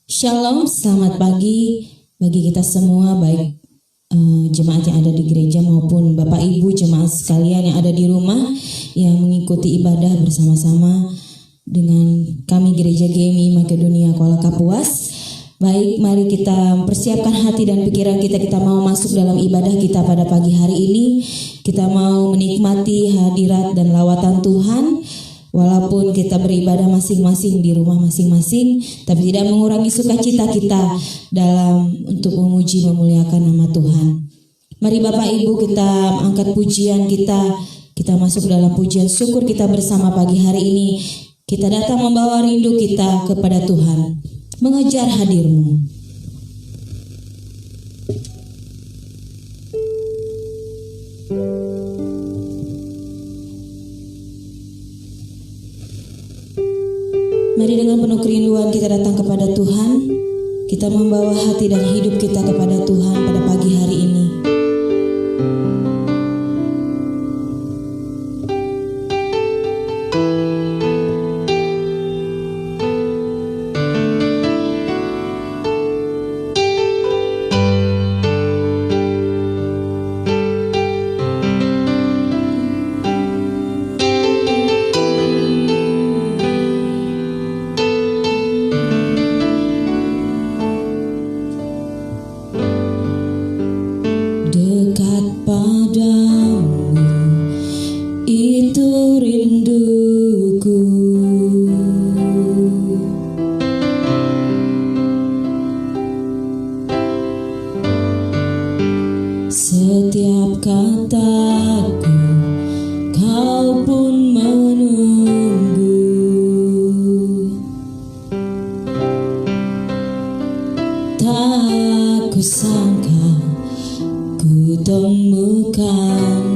Shalom, selamat pagi bagi kita semua, baik jemaat yang ada di gereja maupun Bapak Ibu jemaat sekalian yang ada di rumah yang mengikuti ibadah bersama-sama dengan kami Gereja GMI Makedonia Kuala Kapuas. Baik, mari kita persiapkan hati dan pikiran kita. Kita mau masuk dalam ibadah kita pada pagi hari ini. Kita mau menikmati hadirat dan lawatan Tuhan. Walaupun kita beribadah masing-masing di rumah masing-masing, tapi tidak mengurangi sukacita kita dalam untuk memuji memuliakan nama Tuhan. Mari Bapak Ibu kita angkat pujian kita masuk dalam pujian syukur kita bersama pagi hari ini. Kita datang membawa rindu kita kepada Tuhan, mengejar hadir-Mu. Mari dengan penuh kerinduan kita datang kepada Tuhan. Kita membawa hati dan hidup kita kepada Tuhan pada pagi hari ini. Setiap kataku kau pun menunggu. Tak kusangka ku temukan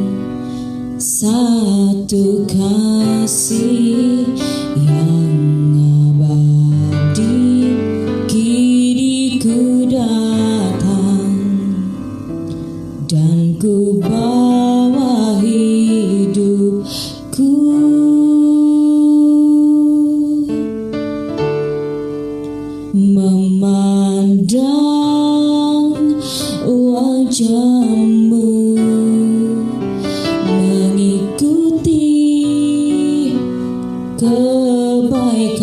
satu kasih yang abadi. Kini ku datang dan ku bawa hidupku, memandang wajah-Mu, mengikuti kebaikan-Mu,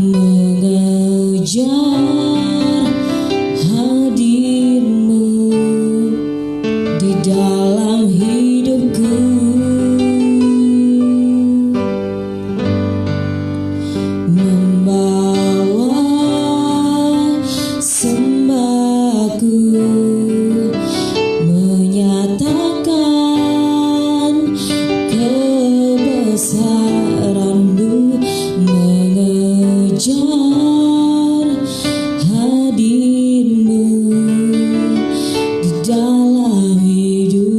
mengejar hadir-Mu di dalam hidupku. Membawa sembahku, menyatakan kebesaran-Mu, mengejar hadir-Mu di dalam hidupku.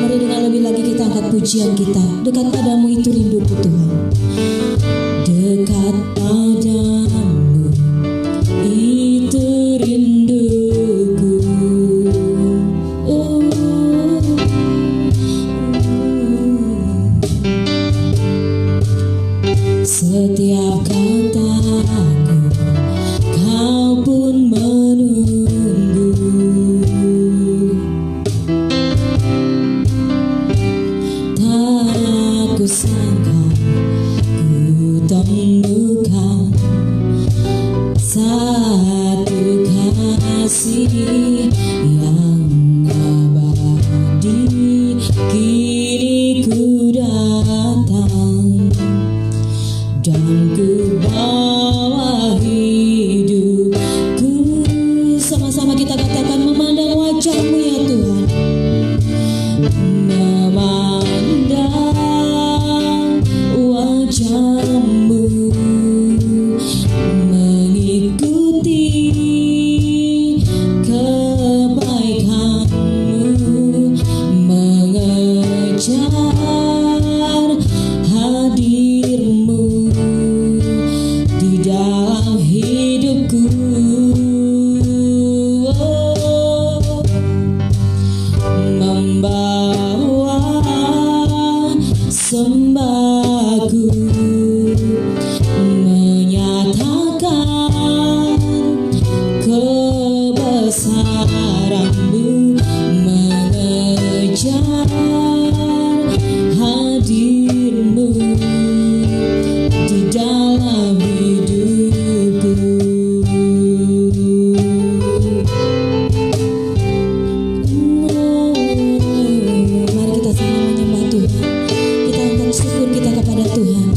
Mari dengan lebih lagi kita angkat pujian kita. Dekat padamu itu rinduku Tuhan. Dekat padamu itu rinduku. Setiap kataku kau pun menunggu. Tak kusangka ku temukan satu kasih yang abadi. Kini ku datang dan ku bawa hidupku. Sama-sama kita katakan, memandang wajah-Mu ya Tuhan, memandang wajah-Mu, mengikuti kebesaran-Mu, mengejar hadir-Mu di dalam hidupku. Mari kita sama menyembah Tuhan. Kita angkat syukur kita kepada Tuhan.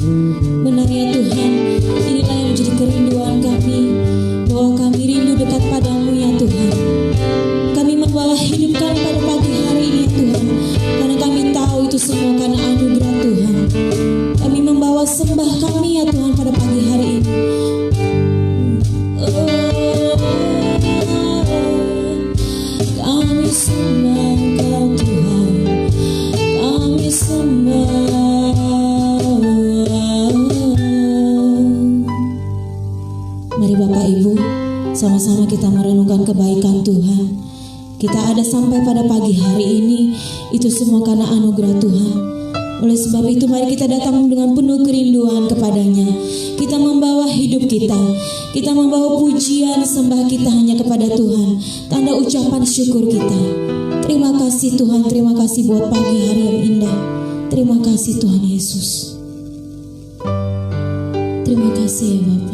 Benar ya Tuhan, inilah yang menjadi kerinduan kami, bahwa kami rindu dekat padamu ya Tuhan. Kami membawa hidup kami pada pagi hari ini ya Tuhan, karena kami tahu itu semua karena anugerah Tuhan. Kami membawa sembah kami ya Tuhan pada pagi hari ini. Kami sembah Engkau Tuhan, kami sembah. Mari Bapak Ibu, sama-sama kita merenungkan kebaikan Tuhan. Kita ada sampai pada pagi hari ini, itu semua karena anugerah Tuhan. Oleh sebab itu mari kita datang dengan penuh kerinduan kepadanya. Kita membawa hidup kita, kita membawa pujian sembah kita hanya kepada Tuhan, tanda ucapan syukur kita. Terima kasih Tuhan, terima kasih buat pagi hari yang indah. Terima kasih Tuhan Yesus. Terima kasih ya Bapa.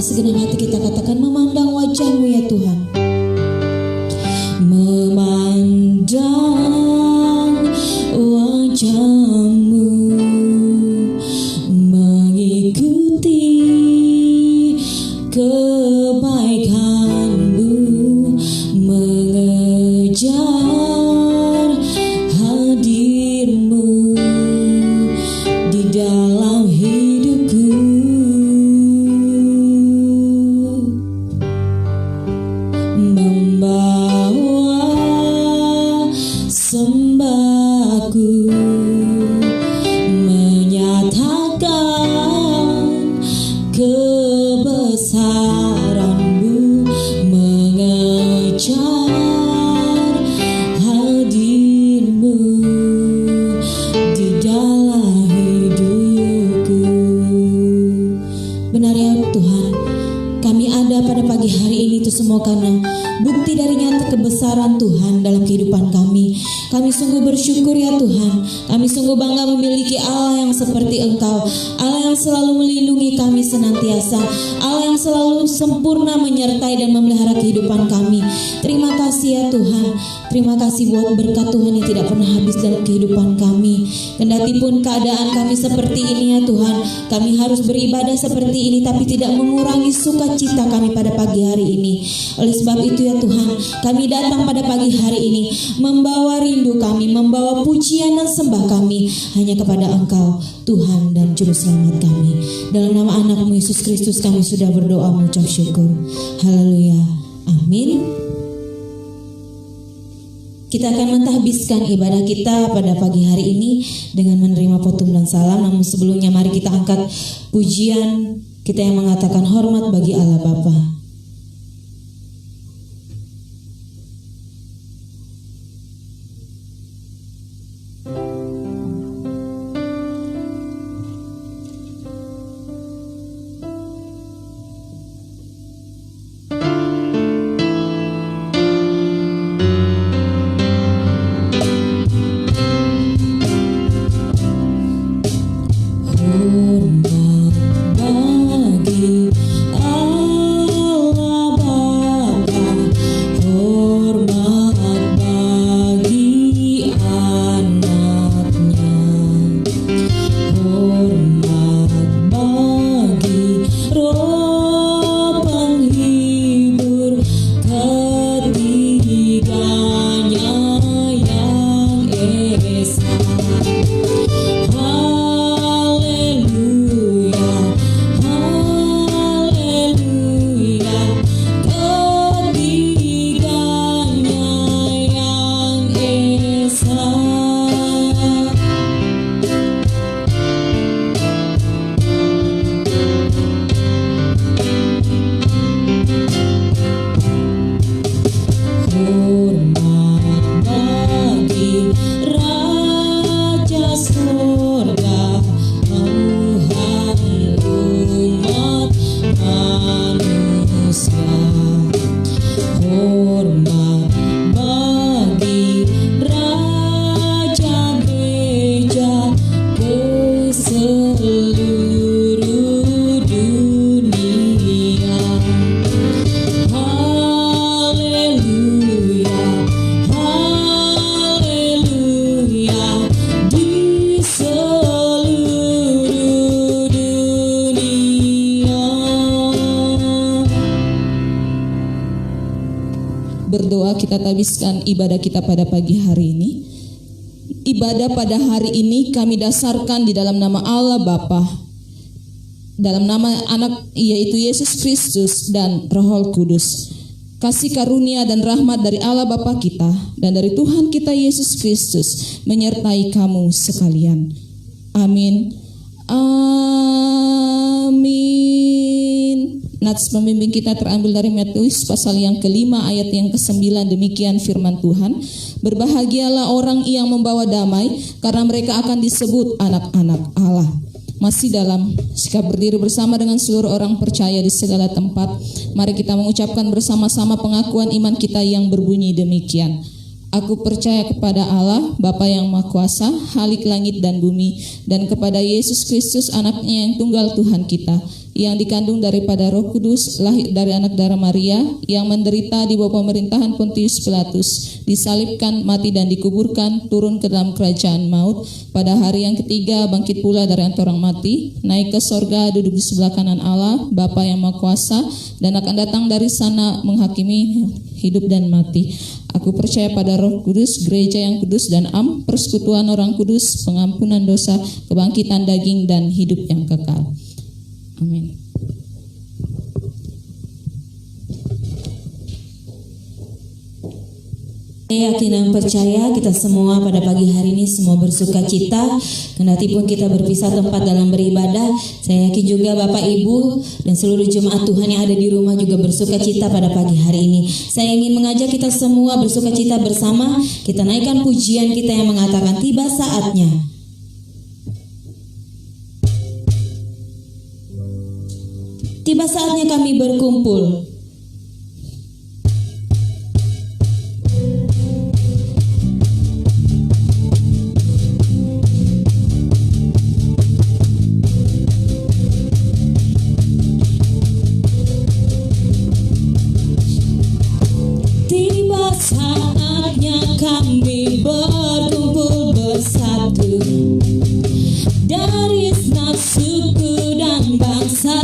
Segenap hati kita katakan, memandang wajah-Mu ya Tuhan. Memandang wajah-Mu, mengikuti kebaikan-Mu, mengejar hadir-Mu di dalam hidupku. Membawa sembahku, menyatakan kebesaran-Mu, mengejar hadir-Mu di dalam hidupku. Benar ya Tuhan, kami ada pada pagi hari ini itu semua karena bukti dari nyata kebesaran Tuhan dalam kehidupan kami. Kami sungguh bersyukur ya Tuhan. Kami sungguh bangga memiliki Allah yang seperti Engkau, Allah yang selalu melindungi kami senantiasa, Allah yang selalu sempurna menyertai dan memelihara kehidupan kami. Terima kasih ya Tuhan. Terima kasih buat berkat Tuhan yang tidak pernah habis dalam kehidupan kami. Kendati pun keadaan kami seperti ini ya Tuhan, kami harus beribadah seperti ini, tapi tidak mengurangi sukacita kami pada pagi hari ini. Oleh sebab itu ya Tuhan, kami datang pada pagi hari ini membawa rindu kami, membawa pujian dan sembah kami hanya kepada Engkau, Tuhan dan Juru Selamat kami. Dalam nama anak-Mu Yesus Kristus kami sudah berdoa mengucap syukur. Haleluya. Amin. Kita akan mentahbiskan ibadah kita pada pagi hari ini dengan menerima potum dan salam. Namun sebelumnya mari kita angkat pujian kita yang mengatakan hormat bagi Allah Bapa. Hormat bagi Allah berdoa kita tabiskan ibadah kita pada pagi hari ini. Ibadah pada hari ini kami dasarkan di dalam nama Allah Bapa, dalam nama anak yaitu Yesus Kristus dan Roh Kudus. Kasih karunia dan rahmat dari Allah Bapa kita dan dari Tuhan kita Yesus Kristus menyertai kamu sekalian. Amin. Amin. Nats pembimbing kita terambil dari Matius pasal yang kelima ayat yang ke-9. Demikian firman Tuhan. Berbahagialah orang yang membawa damai, karena mereka akan disebut anak-anak Allah. Masih dalam sikap berdiri bersama dengan seluruh orang percaya di segala tempat, mari kita mengucapkan bersama-sama pengakuan iman kita yang berbunyi demikian. Aku percaya kepada Allah, Bapa yang Maha Kuasa, Khalik langit dan bumi, dan kepada Yesus Kristus, anaknya yang tunggal Tuhan kita, yang dikandung daripada Roh Kudus, lahir dari anak darah Maria, yang menderita di bawah pemerintahan Pontius Pilatus, disalibkan, mati dan dikuburkan, turun ke dalam kerajaan maut, pada hari yang ketiga bangkit pula dari antara orang mati, naik ke sorga, duduk di sebelah kanan Allah, Bapa yang Maha Kuasa, dan akan datang dari sana menghakimi hidup dan mati. Aku percaya pada Roh Kudus, gereja yang kudus dan persekutuan orang kudus, pengampunan dosa, kebangkitan daging dan hidup yang kekal. Amin. Saya yakin dan percaya kita semua pada pagi hari ini semua bersuka cita, kendati pun kita berpisah tempat dalam beribadah. Saya yakin juga Bapak Ibu dan seluruh jemaat Tuhan yang ada di rumah juga bersuka cita pada pagi hari ini. Saya ingin mengajak kita semua bersuka cita bersama. Kita naikkan pujian kita yang mengatakan tiba saatnya. Tiba saatnya kami berkumpul. Tiba saatnya kami berkumpul bersatu dari segenap suku dan bangsa,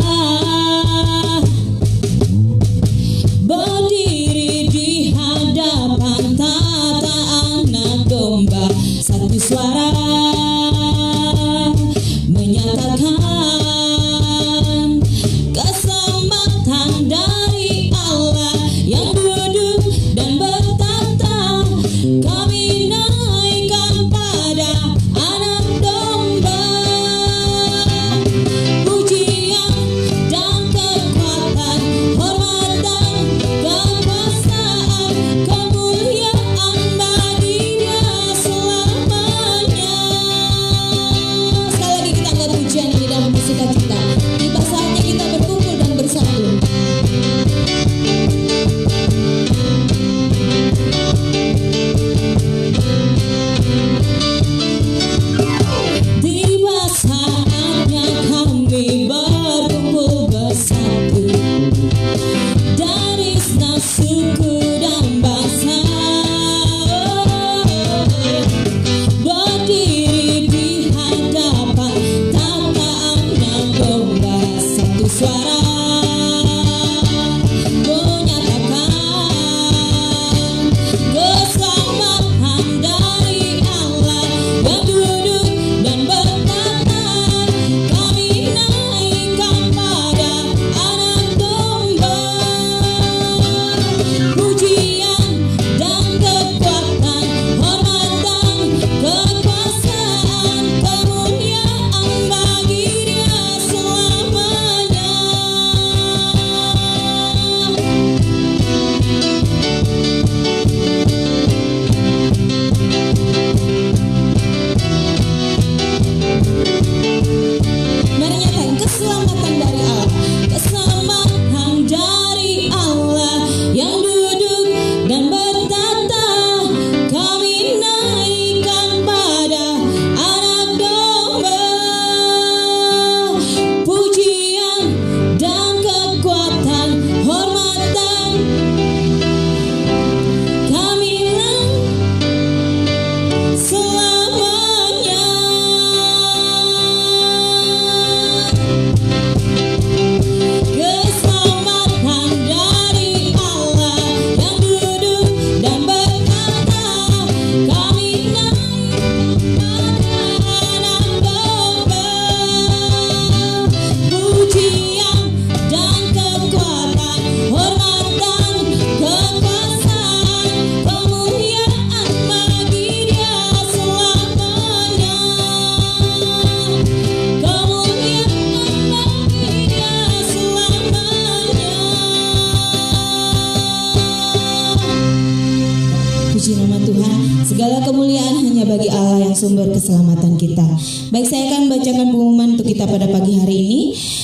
berdiri di hadapan tata anak domba, satu suara menyatakan keselamatan dari Allah yang duduk dan bertata. Kami naikkan pada anak domba pujian dan kekuatan, hormat dan kekuasaan, kemuliaan bagi Dia selamanya. Sekali lagi kita angkat pujian ini dalam bersukacita. Tiba saatnya kita berkumpul dan bersatu. Tiba saatnya kami berkumpul bersatu dari segenap suku dan bangsa, berdiri di hadapan tata anak domba, satu suara menyatakan keselamatan dari Allah yang duduk dan bertata. Kami naikkan pada anak domba pujian Segala kemuliaan hanya bagi Allah yang sumber keselamatan kita. Baik, saya akan bacakan pengumuman untuk kita pada pagi hari ini.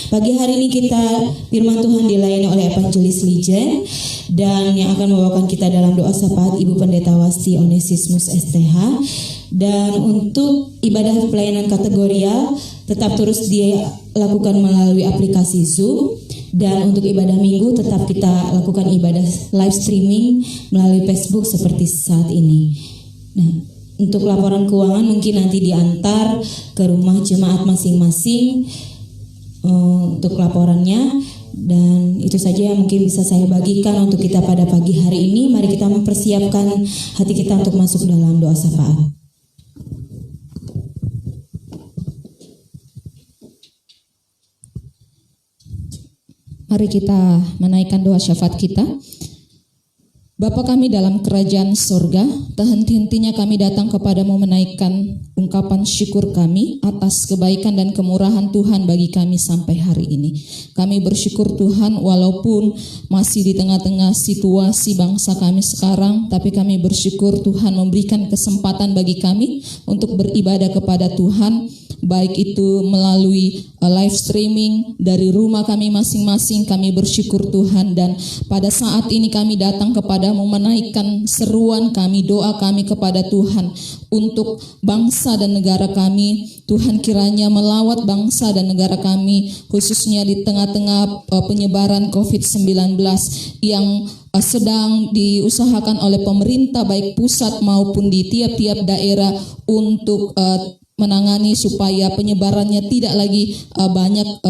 Pagi hari ini kita firman Tuhan dilayani oleh Evangelis Lijen, dan yang akan membawakan kita dalam doa syafaat Ibu Pendeta Wasti Onesismus STH. Dan untuk ibadah pelayanan kategorial tetap terus dilakukan melalui aplikasi Zoom. Dan untuk ibadah minggu tetap kita lakukan ibadah live streaming melalui Facebook seperti saat ini. Nah, untuk laporan keuangan mungkin nanti diantar ke rumah jemaat masing-masing untuk laporannya. Dan itu saja yang mungkin bisa saya bagikan untuk kita pada pagi hari ini. Mari kita mempersiapkan hati kita untuk masuk dalam doa syafaat. Mari kita menaikkan doa syafaat kita. Bapa kami dalam kerajaan sorga, tak henti-hentinya kami datang kepadamu menaikkan ungkapan syukur kami atas kebaikan dan kemurahan Tuhan bagi kami sampai hari ini. Kami bersyukur Tuhan walaupun masih di tengah-tengah situasi bangsa kami sekarang, tapi kami bersyukur Tuhan memberikan kesempatan bagi kami untuk beribadah kepada Tuhan, baik itu melalui live streaming dari rumah kami masing-masing. Kami bersyukur Tuhan, dan pada saat ini kami datang kepadamu menaikkan seruan kami, doa kami kepada Tuhan untuk bangsa dan negara kami. Tuhan kiranya melawat bangsa dan negara kami, khususnya di tengah-tengah penyebaran COVID-19 yang sedang diusahakan oleh pemerintah baik pusat maupun di tiap-tiap daerah untuk menangani supaya penyebarannya tidak lagi banyak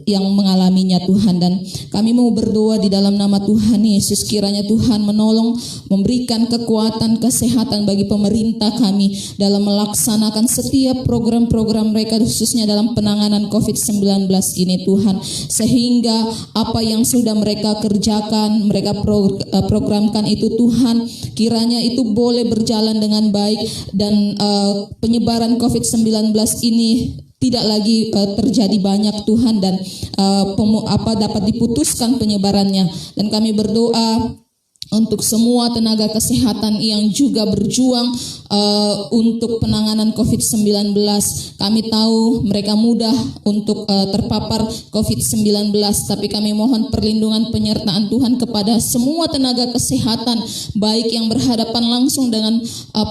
yang mengalaminya Tuhan. Dan kami mau berdoa di dalam nama Tuhan Yesus, kiranya Tuhan menolong, memberikan kekuatan, kesehatan bagi pemerintah kami dalam melaksanakan setiap program-program mereka, khususnya dalam penanganan COVID-19 ini Tuhan, sehingga apa yang sudah mereka kerjakan, mereka programkan itu Tuhan, kiranya itu boleh berjalan dengan baik, dan penyebaran COVID-19 ini tidak lagi terjadi banyak Tuhan, dan dapat diputuskan penyebarannya. Dan kami berdoa untuk semua tenaga kesehatan yang juga berjuang untuk penanganan COVID-19. Kami tahu mereka mudah untuk terpapar COVID-19, tapi kami mohon perlindungan penyertaan Tuhan kepada semua tenaga kesehatan, baik yang berhadapan langsung dengan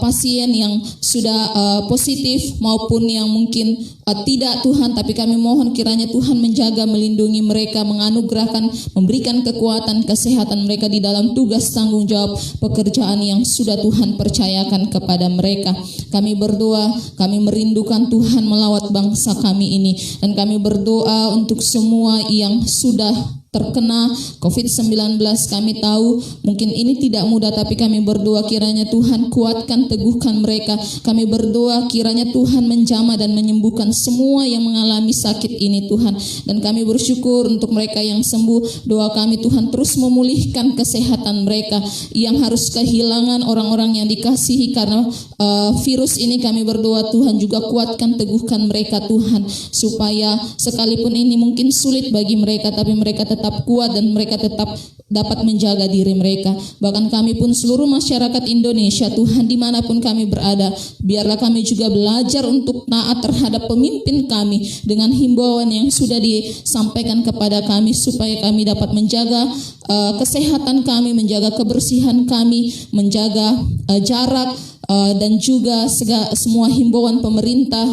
pasien yang sudah positif maupun yang mungkin tidak Tuhan, tapi kami mohon kiranya Tuhan menjaga, melindungi mereka, menganugerahkan, memberikan kekuatan kesehatan mereka di dalam tugas tanggung jawab pekerjaan yang sudah Tuhan percayakan kepada mereka. Kami berdoa, kami merindukan Tuhan melawat bangsa kami ini, dan kami berdoa untuk semua yang sudah terkena COVID-19. Kami tahu mungkin ini tidak mudah, tapi kami berdoa kiranya Tuhan kuatkan, teguhkan mereka. Kami berdoa kiranya Tuhan menjamah dan menyembuhkan semua yang mengalami sakit ini Tuhan. Dan kami bersyukur untuk mereka yang sembuh. Doa kami Tuhan terus memulihkan kesehatan mereka yang harus kehilangan orang-orang yang dikasihi karena virus ini. Kami berdoa Tuhan juga kuatkan, teguhkan mereka Tuhan, supaya sekalipun ini mungkin sulit bagi mereka, tapi mereka tetap kuat dan mereka tetap dapat menjaga diri mereka. Bahkan kami pun seluruh masyarakat Indonesia Tuhan, dimanapun kami berada, biarlah kami juga belajar untuk taat terhadap pemimpin kami dengan himbauan yang sudah disampaikan kepada kami, supaya kami dapat menjaga kesehatan kami, menjaga kebersihan kami, menjaga jarak, dan juga semua himbauan pemerintah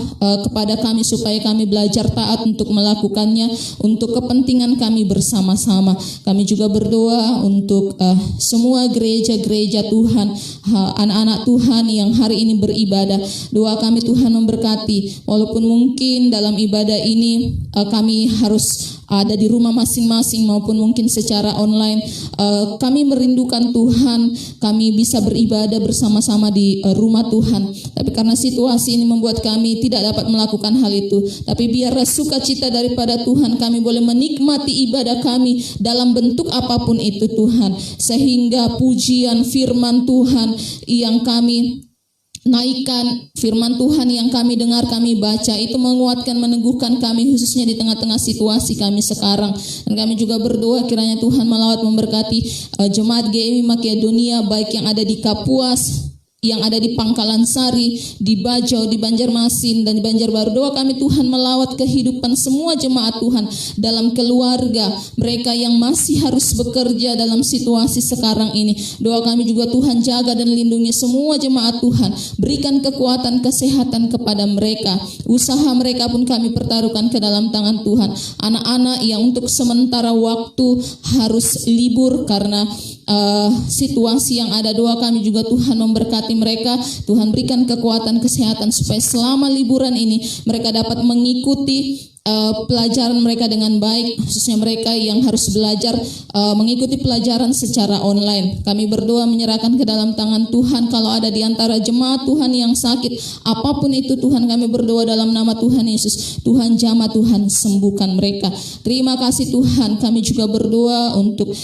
kepada kami, supaya kami belajar taat untuk melakukannya untuk kepentingan kami bersama-sama. Kami juga berdoa untuk semua gereja-gereja Tuhan, anak-anak Tuhan yang hari ini beribadah. Doa kami Tuhan memberkati, walaupun mungkin dalam ibadah ini kami harus ada di rumah masing-masing maupun mungkin secara online. Kami merindukan Tuhan, kami bisa beribadah bersama-sama di rumah Tuhan. Tapi karena situasi ini membuat kami tidak dapat melakukan hal itu. Tapi biarlah sukacita daripada Tuhan, kami boleh menikmati ibadah kami dalam bentuk apapun itu Tuhan, sehingga pujian firman Tuhan yang kami naikkan, firman Tuhan yang kami dengar, kami baca, itu menguatkan, meneguhkan kami, khususnya di tengah-tengah situasi kami sekarang. Dan kami juga berdoa kiranya Tuhan melawat, memberkati jemaat GMI Makedonia, baik yang ada di Kapuas, yang ada di Pangkalan Sari, di Bajau, di Banjarmasin, dan di Banjarbaru. Doa kami Tuhan melawat kehidupan semua jemaat Tuhan dalam keluarga, mereka yang masih harus bekerja dalam situasi sekarang ini. Doa kami juga Tuhan jaga dan lindungi semua jemaat Tuhan, berikan kekuatan kesehatan kepada mereka. Usaha mereka pun kami pertaruhkan ke dalam tangan Tuhan. Anak-anak yang untuk sementara waktu harus libur karena situasi yang ada, doa kami juga Tuhan memberkati mereka. Tuhan berikan kekuatan kesehatan supaya selama liburan ini mereka dapat mengikuti pelajaran mereka dengan baik, khususnya mereka yang harus belajar mengikuti pelajaran secara online. Kami berdoa menyerahkan ke dalam tangan Tuhan. Kalau ada di antara jemaat Tuhan yang sakit, apapun itu Tuhan, kami berdoa dalam nama Tuhan Yesus, Tuhan jamah, Tuhan sembuhkan mereka. Terima kasih Tuhan. Kami juga berdoa untuk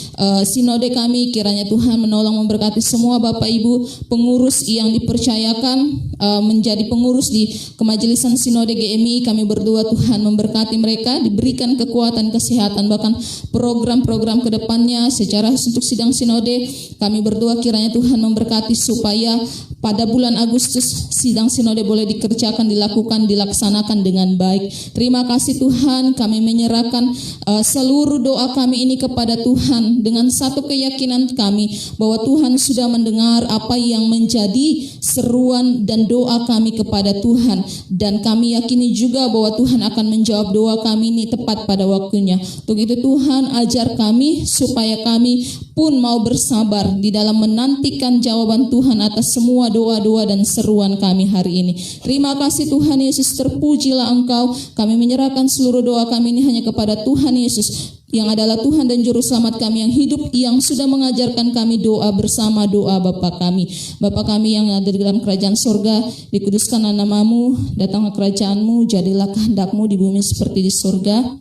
sinode kami, kiranya Tuhan menolong memberkati semua Bapak Ibu pengurus yang dipercayakan menjadi pengurus di Kemajelisan Sinode GMI. Kami berdoa Tuhan memberkati mereka, diberikan kekuatan kesehatan, bahkan program-program ke depannya secara untuk sidang sinode. Kami berdoa kiranya Tuhan memberkati supaya pada bulan Agustus sidang sinode boleh dikerjakan, dilakukan, dilaksanakan dengan baik. Terima kasih Tuhan. Kami menyerahkan seluruh doa kami ini kepada Tuhan dengan satu keyakinan kami bahwa Tuhan sudah mendengar apa yang menjadi seruan dan doa kami kepada Tuhan, dan kami yakini juga bahwa Tuhan akan menjawab doa kami ini tepat pada waktunya. Untuk itu Tuhan ajar kami supaya kami pun mau bersabar di dalam menantikan jawaban Tuhan atas semua doa-doa dan seruan kami hari ini. Terima kasih Tuhan Yesus, terpujilah Engkau. Kami menyerahkan seluruh doa kami ini hanya kepada Tuhan Yesus yang adalah Tuhan dan Juru Selamat kami yang hidup, yang sudah mengajarkan kami doa bersama doa Bapa kami. Bapa kami yang ada di dalam kerajaan sorga, dikuduskanlah namamu, datanglah kerajaanmu, jadilah kehendak-mu di bumi seperti di sorga.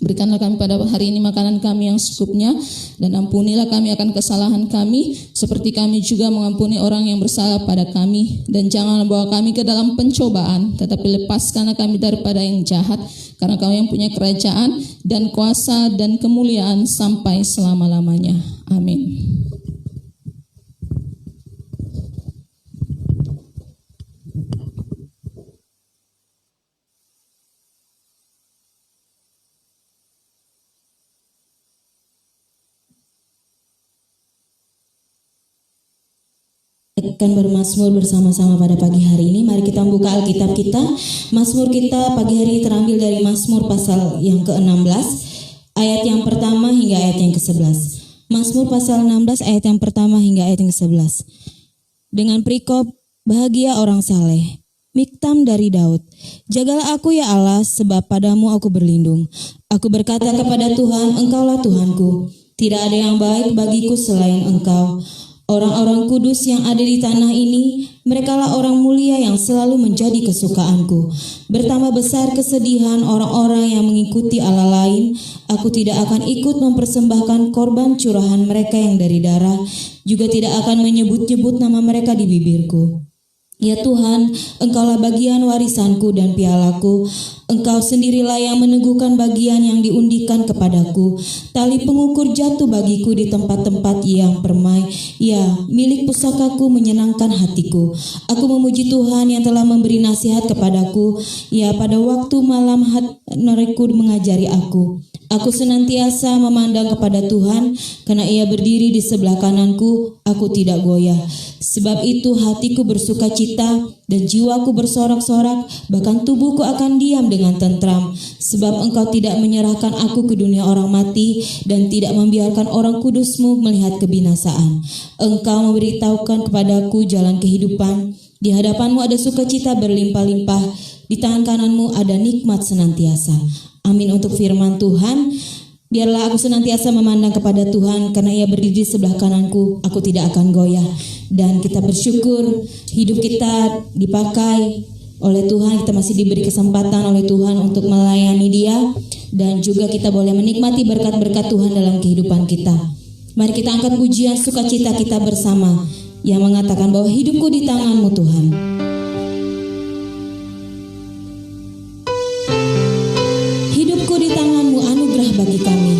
Berikanlah kami pada hari ini makanan kami yang secukupnya, dan ampunilah kami akan kesalahan kami, seperti kami juga mengampuni orang yang bersalah pada kami. Dan janganlah bawa kami ke dalam pencobaan, tetapi lepaskanlah kami daripada yang jahat, karena Kau yang punya kerajaan dan kuasa dan kemuliaan sampai selama-lamanya. Amin. Akan bermazmur bersama-sama pada pagi hari ini. Mari kita membuka Alkitab kita. Mazmur kita pagi hari ini terambil dari Mazmur pasal yang ke-16, ayat yang pertama hingga ayat yang ke-11. Mazmur pasal 16 ayat yang pertama hingga ayat yang ke-11. Dengan perikop, bahagia orang saleh. Miktam dari Daud. Jagalah aku ya Allah, sebab padamu aku berlindung. Aku berkata kepada Tuhan, Engkaulah Tuhanku. Tidak ada yang baik bagiku selain Engkau. Orang-orang kudus yang ada di tanah ini, merekalah orang mulia yang selalu menjadi kesukaanku. Bertambah besar kesedihan orang-orang yang mengikuti Allah lain. Aku tidak akan ikut mempersembahkan korban curahan mereka yang dari darah, juga tidak akan menyebut-nyebut nama mereka di bibirku. Ya Tuhan, Engkaulah bagian warisanku dan pialaku. Engkau sendirilah yang meneguhkan bagian yang diundikan kepadaku. Tali pengukur jatuh bagiku di tempat-tempat yang permai. Ya, milik pusakaku menyenangkan hatiku. Aku memuji Tuhan yang telah memberi nasihat kepadaku. Ya, pada waktu malam hatiku mengajari aku. Aku senantiasa memandang kepada Tuhan, karena Ia berdiri di sebelah kananku, aku tidak goyah. Sebab itu hatiku bersuka cita dan jiwaku bersorak-sorak, bahkan tubuhku akan diam dengan tentram. Sebab Engkau tidak menyerahkan aku ke dunia orang mati dan tidak membiarkan orang kudus-Mu melihat kebinasaan. Engkau memberitahukan kepadaku jalan kehidupan. Di hadapan-Mu ada sukacita berlimpah-limpah, di tangan kanan-Mu ada nikmat senantiasa. Amin untuk firman Tuhan. Biarlah aku senantiasa memandang kepada Tuhan, karena Ia berdiri di sebelah kananku, aku tidak akan goyah. Dan kita bersyukur hidup kita dipakai oleh Tuhan, kita masih diberi kesempatan oleh Tuhan untuk melayani Dia, dan juga kita boleh menikmati berkat-berkat Tuhan dalam kehidupan kita. Mari kita angkat pujian sukacita kita bersama yang mengatakan bahwa hidupku di tangan-Mu Tuhan. Hidupku di tangan-Mu, anugerah bagi kami.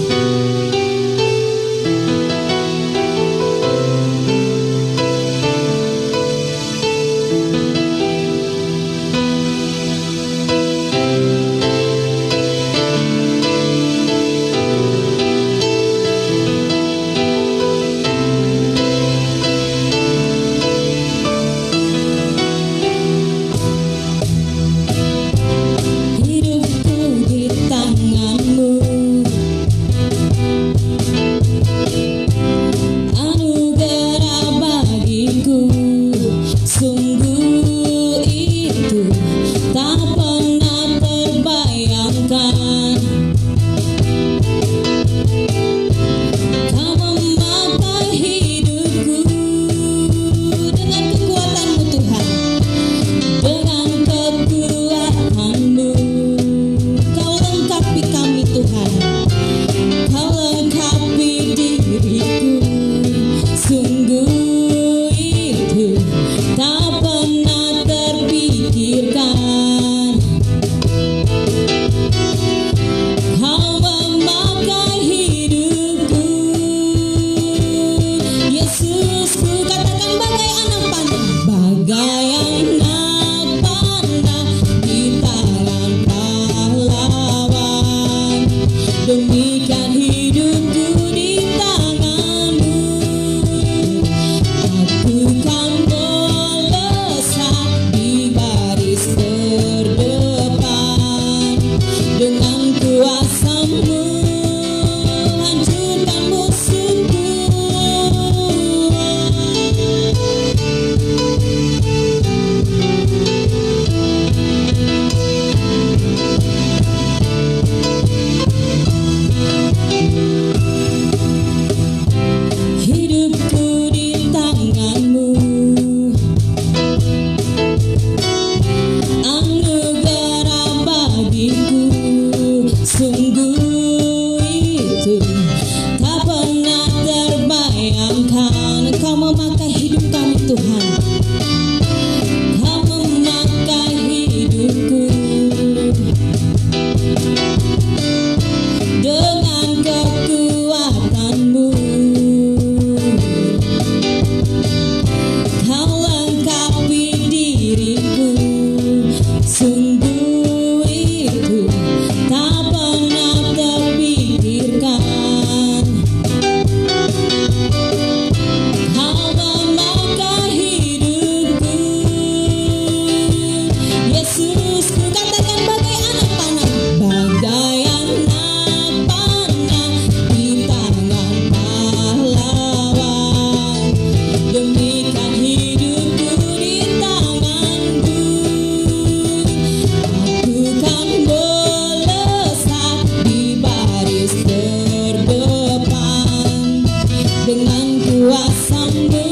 kuasa-Mu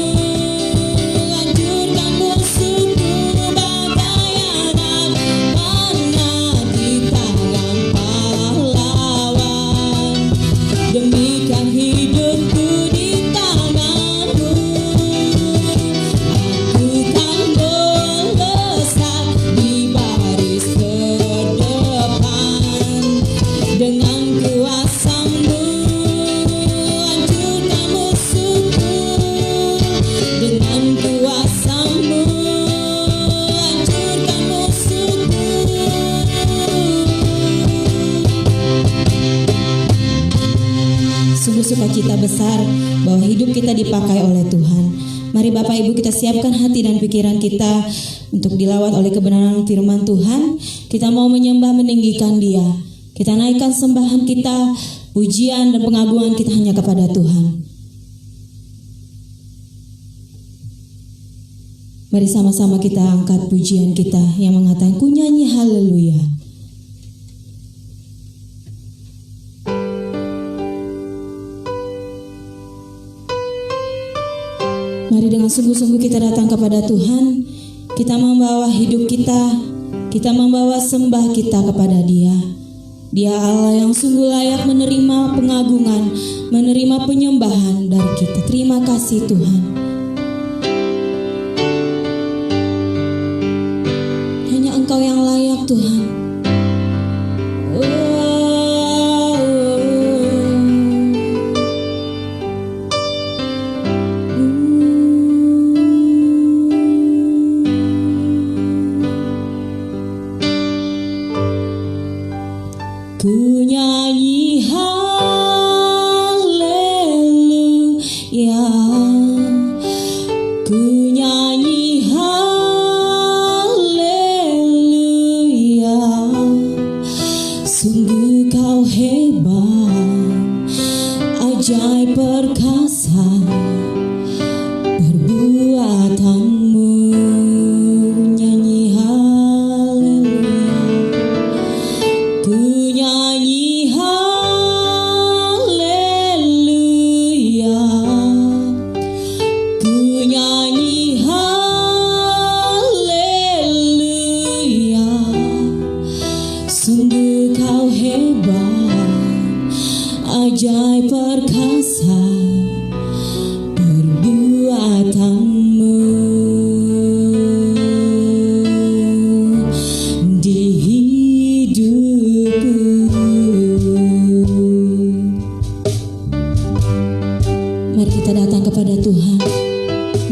hancurkan musuhku bagai anak panah di tangan pahlawan. Demikian hidupku di tangan-Mu, aku kan melesat di baris terdepan. Dengan kuasa-Mu hancurkan musuhku, dengan kuasa-Mu hancurkan musuhku. Sungguh sukacita besar bahwa hidup kita dipakai oleh Tuhan. Mari Bapak Ibu kita siapkan hati dan pikiran kita untuk dilawat oleh kebenaran firman Tuhan. Kita mau menyembah meninggikan Dia. Kita naikkan sembahan kita, pujian dan pengagungan kita hanya kepada Tuhan. Mari sama-sama kita angkat pujian kita yang mengatakan ku nyanyi haleluya. Mari dengan sungguh-sungguh kita datang kepada Tuhan. Kita membawa hidup kita membawa sembah kita kepada Dia. Dia Allah yang sungguh layak menerima pengagungan, menerima penyembahan dari kita. Terima kasih Tuhan. Hanya Engkau yang layak Tuhan. Ku nyanyi haleluya, ku nyanyi haleluya. Sungguh Kau hebat, ajaib perkasa perbuatan-Mu. Nyanyi haleluya, ku nyanyi haleluya, ku nyanyi haleluya. Sungguh Kau hebat, ajaib perkasa perbuatan-Mu di hidupku. Mari kita datang kepada Tuhan,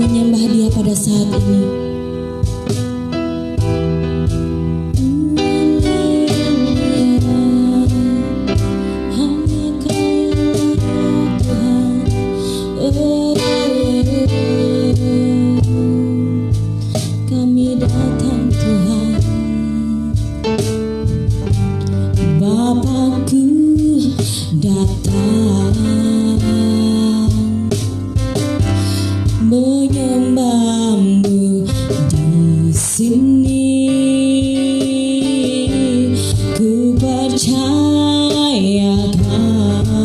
menyembah Dia pada saat ini. Hanya Kau Tuhan, kami datang Tuhan. Bapakku datang menyembah-Mu di sini. Ku percaya Kau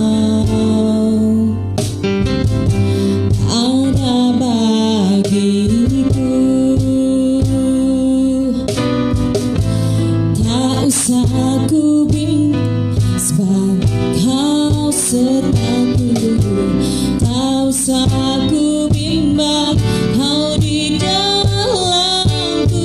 ada bagiku. Tak usah ku bimbang sebab Kau sertaku. Tak usah ku bimbang, Kau di dalamku.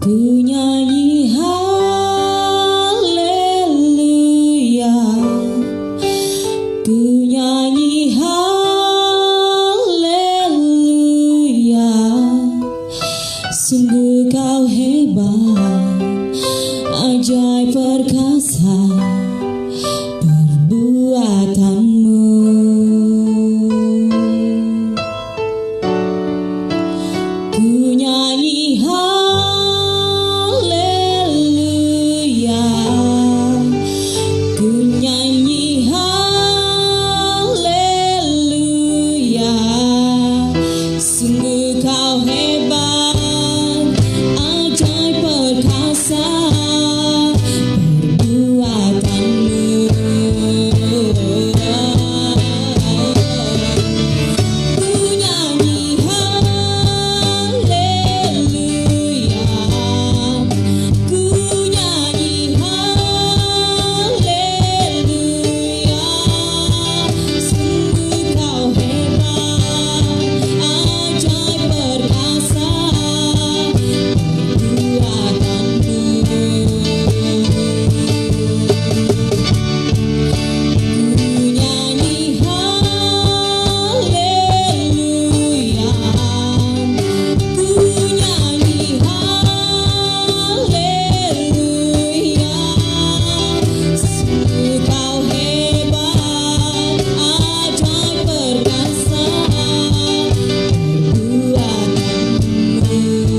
Ku nyanyi haleluya, ku nyanyi haleluya. Sungguh kau hebat, ajaib perkasa perbuatanmu. Ku nyanyi haleluya, ku nyanyi haleluya. Sungguh kau hebat, ajaib perkasa perbuatanmu. Ku nyanyi haleluya, ku nyanyi haleluya. Sungguh kau hebat, ajaib perkasa perbuatanmu. Ku nyanyi haleluya, ku nyanyi haleluya. Sungguh kau hebat, ajaib perkasa perbuatanmu.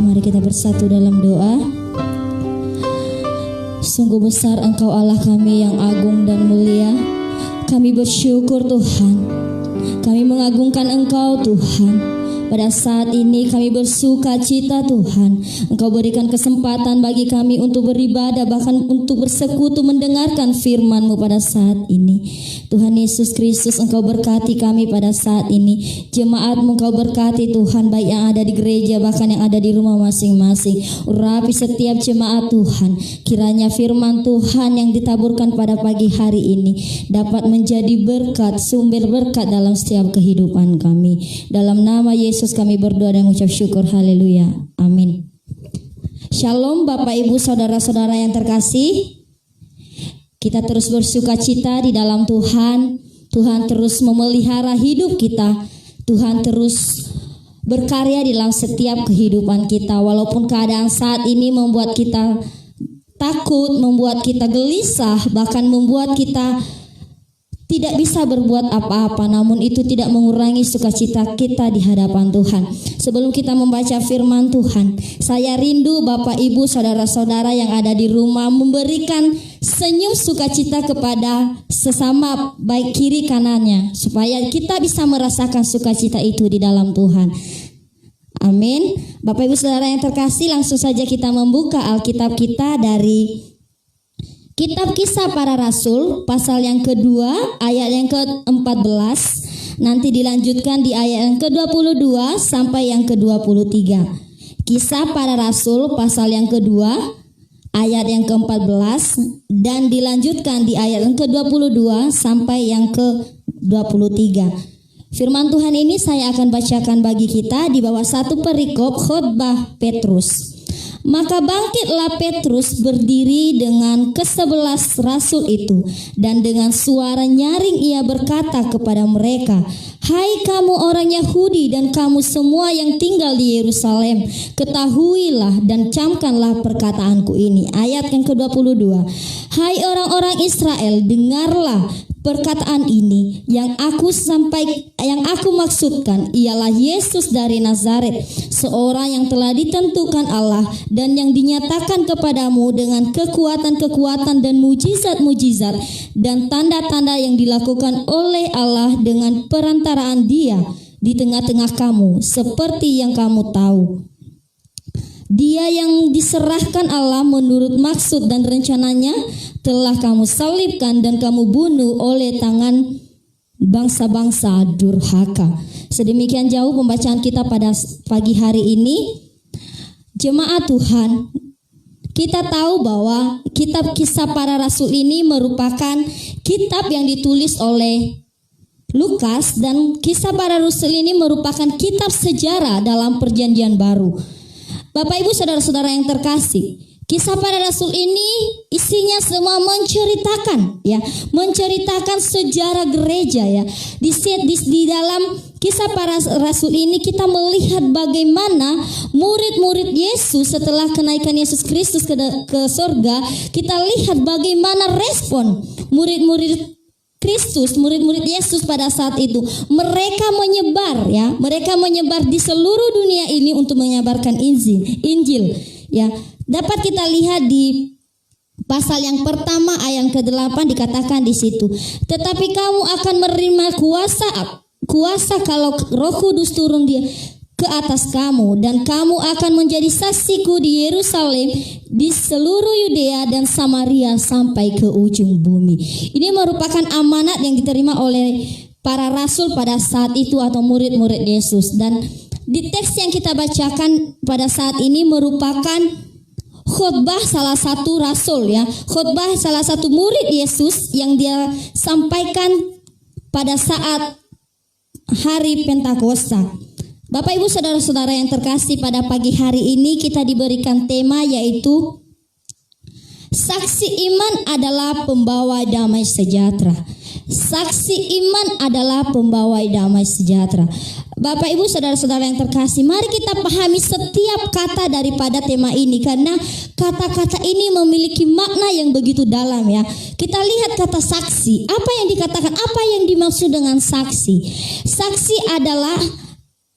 Mari kita bersatu dalam doa. Sungguh besar Engkau Allah kami yang agung dan mulia. Kami bersyukur Tuhan, kami mengagungkan Engkau Tuhan. Pada saat ini kami bersuka cita Tuhan, Engkau berikan kesempatan bagi kami untuk beribadah, bahkan untuk bersekutu mendengarkan firman-Mu pada saat ini. Tuhan Yesus Kristus, Engkau berkati kami pada saat ini. Jemaat-Mu Engkau berkati Tuhan, baik yang ada di gereja bahkan yang ada di rumah masing-masing. Urapi setiap jemaat Tuhan, kiranya firman Tuhan yang ditaburkan pada pagi hari ini dapat menjadi berkat, sumber berkat dalam setiap kehidupan kami. Dalam nama Yesus kami berdoa dan mengucap syukur. Haleluya. Amin. Shalom Bapak Ibu Saudara-saudara yang terkasih. Kita terus bersuka cita di dalam Tuhan. Tuhan terus memelihara hidup kita. Tuhan terus berkarya di dalam setiap kehidupan kita. Walaupun keadaan saat ini membuat kita takut, membuat kita gelisah, bahkan membuat kita tidak bisa berbuat apa-apa, namun itu tidak mengurangi sukacita kita di hadapan Tuhan. Sebelum kita membaca firman Tuhan, saya rindu Bapak Ibu Saudara-saudara yang ada di rumah memberikan senyum sukacita kepada sesama baik kiri kanannya, supaya kita bisa merasakan sukacita itu di dalam Tuhan. Amin. Bapak Ibu Saudara yang terkasih, langsung saja kita membuka Alkitab kita dari Kitab Kisah Para Rasul pasal yang kedua ayat yang ke-14, nanti dilanjutkan di ayat yang ke-22 sampai yang ke-23. Kisah Para Rasul pasal yang kedua ayat yang ke-14 dan dilanjutkan di ayat yang ke-22 sampai yang ke-23. Firman Tuhan ini saya akan bacakan bagi kita di bawah satu perikop khotbah Petrus. Maka bangkitlah Petrus berdiri dengan ke-11 rasul itu, dan dengan suara nyaring ia berkata kepada mereka, "Hai kamu orang Yahudi dan kamu semua yang tinggal di Yerusalem, ketahuilah dan camkanlah perkataanku ini." Ayat yang ke-22. "Hai orang-orang Israel, dengarlah perkataan ini yang aku maksudkan ialah Yesus dari Nazaret, seorang yang telah ditentukan Allah dan yang dinyatakan kepadamu dengan kekuatan-kekuatan dan mujizat-mujizat dan tanda-tanda yang dilakukan oleh Allah dengan perantaraan Dia di tengah-tengah kamu, seperti yang kamu tahu. Dia yang diserahkan Allah menurut maksud dan rencananya telah kamu salibkan dan kamu bunuh oleh tangan bangsa-bangsa durhaka." Sedemikian jauh pembacaan kita pada pagi hari ini. Jemaat Tuhan, kita tahu bahwa kitab Kisah Para Rasul ini merupakan kitab yang ditulis oleh Lukas, dan Kisah Para Rasul ini merupakan kitab sejarah dalam Perjanjian Baru. Bapak Ibu saudara-saudara yang terkasih, Kisah Para Rasul ini isinya semua menceritakan sejarah gereja ya. Di dalam Kisah Para Rasul ini kita melihat bagaimana murid-murid Yesus setelah kenaikan Yesus Kristus ke surga. Kita lihat bagaimana respon murid-murid Kristus, murid-murid Yesus pada saat itu. Mereka menyebar di seluruh dunia ini untuk menyebarkan Injil ya. Dapat kita lihat di pasal yang pertama ayat ke-8 dikatakan di situ, tetapi kamu akan menerima kuasa kalau Roh Kudus turun ke atas kamu, dan kamu akan menjadi saksiku di Yerusalem, di seluruh Yudea dan Samaria sampai ke ujung bumi. Ini merupakan amanat yang diterima oleh para rasul pada saat itu atau murid-murid Yesus. Dan di teks yang kita bacakan pada saat ini merupakan khotbah salah satu rasul ya, khotbah salah satu murid Yesus yang dia sampaikan pada saat hari Pentakosta. Bapak Ibu saudara-saudara yang terkasih, pada pagi hari ini kita diberikan tema yaitu saksi iman adalah pembawa damai sejahtera. Saksi iman adalah pembawa damai sejahtera. Bapak Ibu saudara-saudara yang terkasih, mari kita pahami setiap kata daripada tema ini, karena kata-kata ini memiliki makna yang begitu dalam ya. Kita lihat kata saksi. Apa yang dikatakan? Apa yang dimaksud dengan saksi? Saksi adalah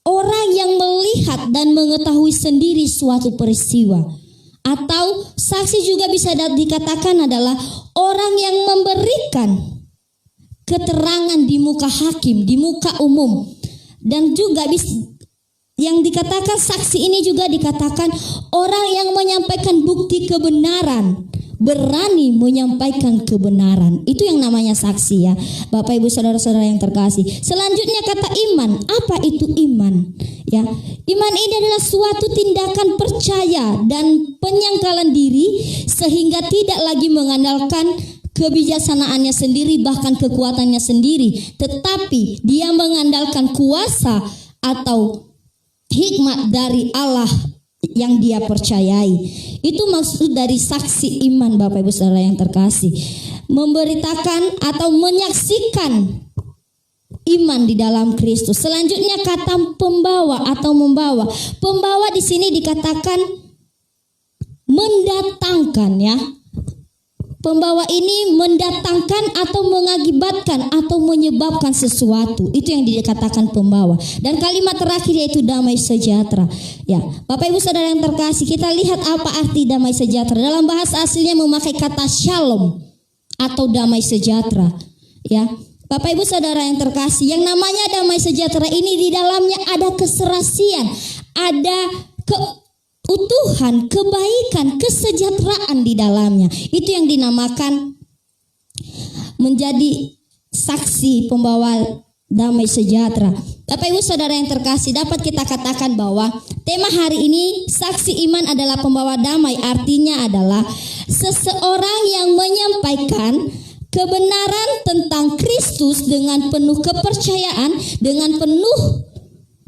orang yang melihat dan mengetahui sendiri suatu peristiwa. Atau saksi juga bisa dikatakan adalah orang yang memberikan keterangan di muka hakim, di muka umum. Dan juga yang dikatakan saksi ini juga dikatakan orang yang menyampaikan bukti kebenaran, berani menyampaikan kebenaran. Itu yang namanya saksi ya, Bapak Ibu saudara-saudara yang terkasih. Selanjutnya kata iman. Apa itu iman? Ya, iman ini adalah suatu tindakan percaya dan penyangkalan diri sehingga tidak lagi mengandalkan kebijaksanaannya sendiri, bahkan kekuatannya sendiri, tetapi dia mengandalkan kuasa atau hikmat dari Allah yang dia percayai. Itu maksud dari saksi iman, Bapak Ibu saudara yang terkasih. Memberitakan atau menyaksikan iman di dalam Kristus. Selanjutnya kata pembawa atau membawa. Pembawa di sini dikatakan mendatangkan ya. Pembawa ini mendatangkan atau mengakibatkan atau menyebabkan sesuatu. Itu yang dikatakan pembawa. Dan kalimat terakhir yaitu damai sejahtera. Ya, Bapak Ibu saudara yang terkasih, kita lihat apa arti damai sejahtera. Dalam bahasa aslinya memakai kata shalom atau damai sejahtera. Ya, Bapak Ibu saudara yang terkasih, yang namanya damai sejahtera ini di dalamnya ada keserasian, ada keutuhan, kebaikan, kesejahteraan di dalamnya. Itu yang dinamakan menjadi saksi pembawa damai sejahtera. Bapak Ibu saudara yang terkasih, dapat kita katakan bahwa tema hari ini saksi iman adalah pembawa damai. Artinya adalah seseorang yang menyampaikan kebenaran tentang Kristus dengan penuh kepercayaan, dengan penuh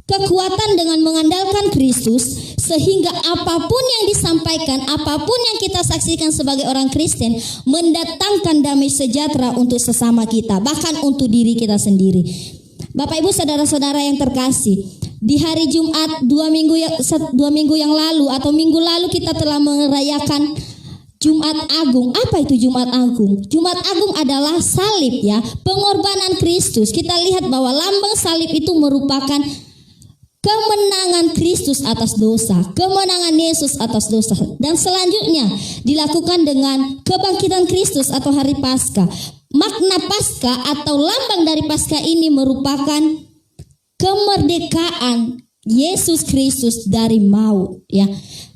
kekuatan, dengan mengandalkan Kristus, sehingga apapun yang disampaikan, apapun yang kita saksikan sebagai orang Kristen mendatangkan damai sejahtera untuk sesama kita, bahkan untuk diri kita sendiri. Bapak Ibu saudara-saudara yang terkasih, di hari Jumat 2 minggu yang lalu atau minggu lalu kita telah merayakan Jumat Agung. Apa itu Jumat Agung? Jumat Agung adalah salib ya, pengorbanan Kristus. Kita lihat bahwa lambang salib itu merupakan kemenangan Kristus atas dosa, kemenangan Yesus atas dosa. Dan selanjutnya dilakukan dengan kebangkitan Kristus atau hari Paskah. Makna Paskah atau lambang dari Paskah ini merupakan kemerdekaan Yesus Kristus dari maut ya.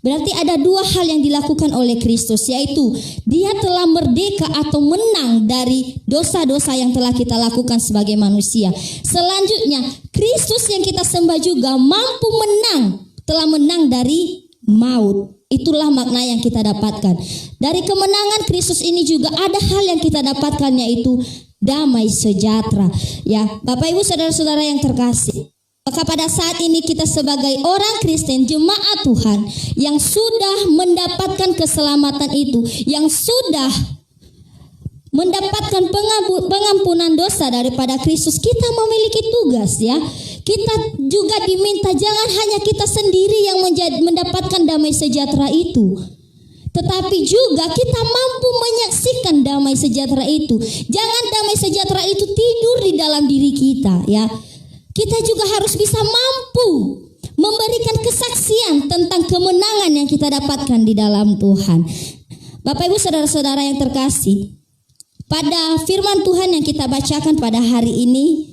Berarti ada dua hal yang dilakukan oleh Kristus, yaitu dia telah merdeka atau menang dari dosa-dosa yang telah kita lakukan sebagai manusia. Selanjutnya Kristus yang kita sembah juga mampu menang, telah menang dari maut Itulah makna yang kita dapatkan. Dari kemenangan Kristus ini juga ada hal yang kita dapatkan, yaitu damai sejahtera. Ya, Bapak Ibu saudara-saudara yang terkasih. Maka pada saat ini kita sebagai orang Kristen, jemaat Tuhan yang sudah mendapatkan keselamatan itu, yang sudah mendapatkan pengampunan dosa daripada Kristus, kita memiliki tugas ya. Kita juga diminta jangan hanya kita sendiri yang mendapatkan damai sejahtera itu, tetapi juga kita mampu menyaksikan damai sejahtera itu. Jangan damai sejahtera itu tidur di dalam diri kita ya. Kita juga harus bisa mampu memberikan kesaksian tentang kemenangan yang kita dapatkan di dalam Tuhan. Bapak Ibu saudara-saudara yang terkasih, pada firman Tuhan yang kita bacakan pada hari ini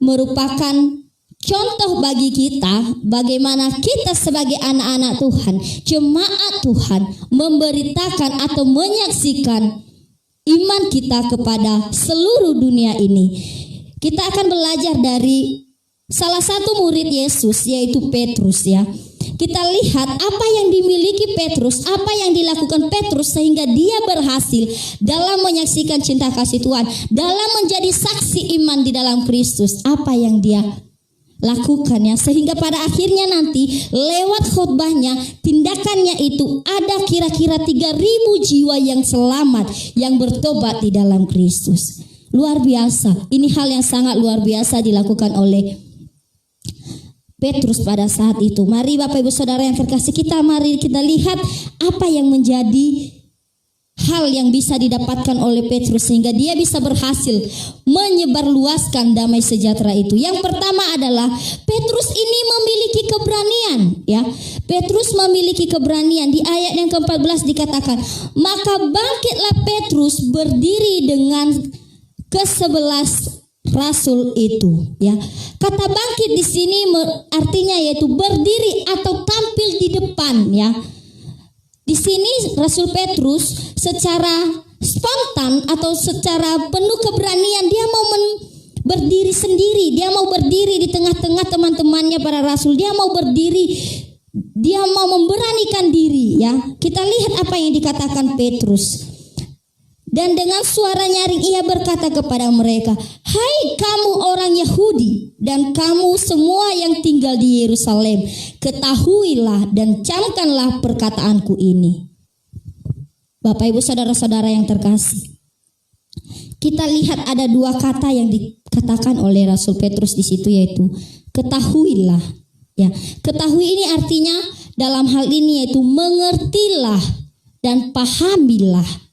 merupakan contoh bagi kita bagaimana kita sebagai anak-anak Tuhan, jemaat Tuhan, memberitakan atau menyaksikan iman kita kepada seluruh dunia ini. Kita akan belajar dari salah satu murid Yesus, yaitu Petrus ya. Kita lihat apa yang dimiliki Petrus, apa yang dilakukan Petrus sehingga dia berhasil dalam menyaksikan cinta kasih Tuhan, dalam menjadi saksi iman di dalam Kristus. Apa yang dia lakukan ya, sehingga pada akhirnya nanti lewat khotbahnya, tindakannya itu ada kira-kira 3.000 jiwa yang selamat, yang bertobat di dalam Kristus. Luar biasa. Ini hal yang sangat luar biasa dilakukan oleh Petrus pada saat itu. Mari Bapak Ibu Saudara yang terkasih, mari kita lihat apa yang menjadi hal yang bisa didapatkan oleh Petrus sehingga dia bisa berhasil menyebarluaskan damai sejahtera itu. Yang pertama adalah Petrus ini memiliki keberanian ya. Petrus memiliki keberanian. Di ayat yang ke-14 dikatakan, maka bangkitlah Petrus berdiri dengan ke-11 rasul itu ya. Kata bangkit di sini artinya yaitu berdiri atau tampil di depan ya. Di sini Rasul Petrus secara spontan atau secara penuh keberanian dia mau berdiri sendiri, dia mau berdiri di tengah-tengah teman-temannya para rasul, dia mau berdiri, dia mau memberanikan diri ya. Kita lihat apa yang dikatakan Petrus. Dan dengan suara nyaring ia berkata kepada mereka, hai kamu orang Yahudi dan kamu semua yang tinggal di Yerusalem, ketahuilah dan camkanlah perkataanku ini. Bapak Ibu saudara-saudara yang terkasih, kita lihat ada 2 kata yang dikatakan oleh Rasul Petrus di situ, yaitu ketahuilah. Ya, ketahui ini artinya dalam hal ini yaitu mengertilah dan pahamilah.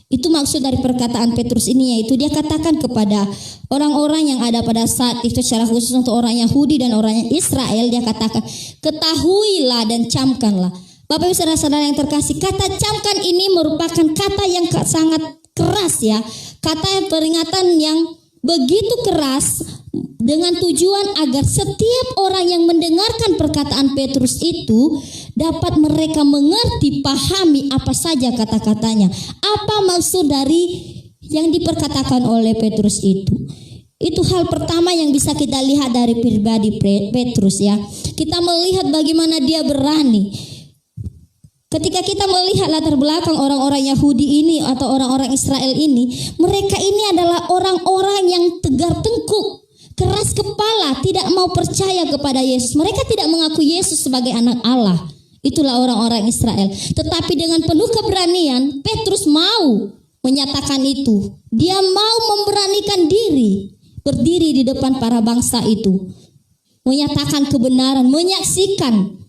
Itu maksud dari perkataan Petrus ini, yaitu dia katakan kepada orang-orang yang ada pada saat itu, secara khusus untuk orang Yahudi dan orang Israel, dia katakan ketahuilah dan camkanlah. Bapak Ibu saudara-saudara yang terkasih, kata camkan ini merupakan kata yang sangat keras ya. Kata peringatan yang begitu keras dengan tujuan agar setiap orang yang mendengarkan perkataan Petrus itu dapat mereka mengerti, pahami apa saja kata-katanya. Apa maksud dari yang diperkatakan oleh Petrus itu? Itu hal pertama yang bisa kita lihat dari pribadi Petrus ya. Kita melihat bagaimana dia berani. Ketika kita melihat latar belakang orang-orang Yahudi ini atau orang-orang Israel ini, mereka ini adalah orang-orang yang tegar tengkuk, keras kepala, tidak mau percaya kepada Yesus. Mereka tidak mengaku Yesus sebagai anak Allah. Itulah orang-orang Israel. Tetapi dengan penuh keberanian, Petrus mau menyatakan itu. Dia mau memberanikan diri, berdiri di depan para bangsa itu, menyatakan kebenaran, menyaksikan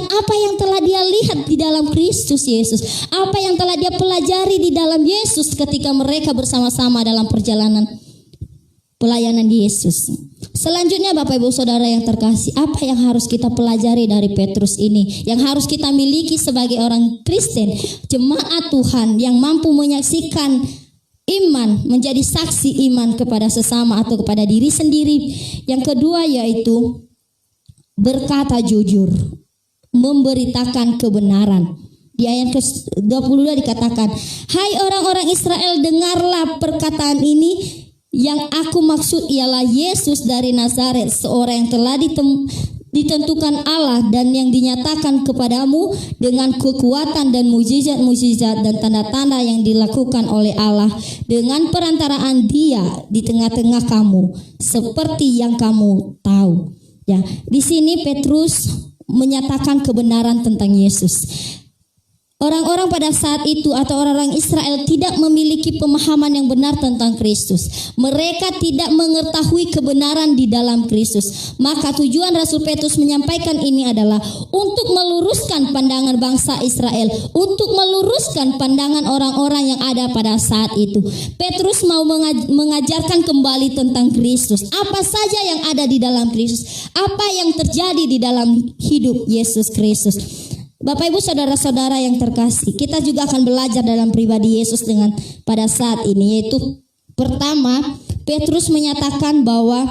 apa yang telah dia lihat di dalam Kristus Yesus, apa yang telah dia pelajari di dalam Yesus ketika mereka bersama-sama dalam perjalanan pelayanan Yesus. Selanjutnya Bapak Ibu Saudara yang terkasih, apa yang harus kita pelajari dari Petrus ini, yang harus kita miliki sebagai orang Kristen, jemaat Tuhan yang mampu menyaksikan iman, menjadi saksi iman kepada sesama atau kepada diri sendiri. Yang kedua yaitu berkata jujur, memberitakan kebenaran. Di ayat ke-22 dikatakan, hai orang-orang Israel, dengarlah perkataan ini. Yang aku maksud ialah Yesus dari Nazaret, seorang yang telah ditentukan Allah dan yang dinyatakan kepadamu dengan kekuatan dan mujizat-mujizat dan tanda-tanda yang dilakukan oleh Allah dengan perantaraan Dia di tengah-tengah kamu, seperti yang kamu tahu. Ya, di sini Petrus menyatakan kebenaran tentang Yesus. Orang-orang pada saat itu atau orang-orang Israel tidak memiliki pemahaman yang benar tentang Kristus. Mereka tidak mengetahui kebenaran di dalam Kristus. Maka tujuan Rasul Petrus menyampaikan ini adalah untuk meluruskan pandangan bangsa Israel, untuk meluruskan pandangan orang-orang yang ada pada saat itu. Petrus mau mengajarkan kembali tentang Kristus. Apa saja yang ada di dalam Kristus? Apa yang terjadi di dalam hidup Yesus Kristus? Bapak Ibu saudara-saudara yang terkasih, kita juga akan belajar dalam pribadi Yesus dengan pada saat ini, yaitu pertama, Petrus menyatakan bahwa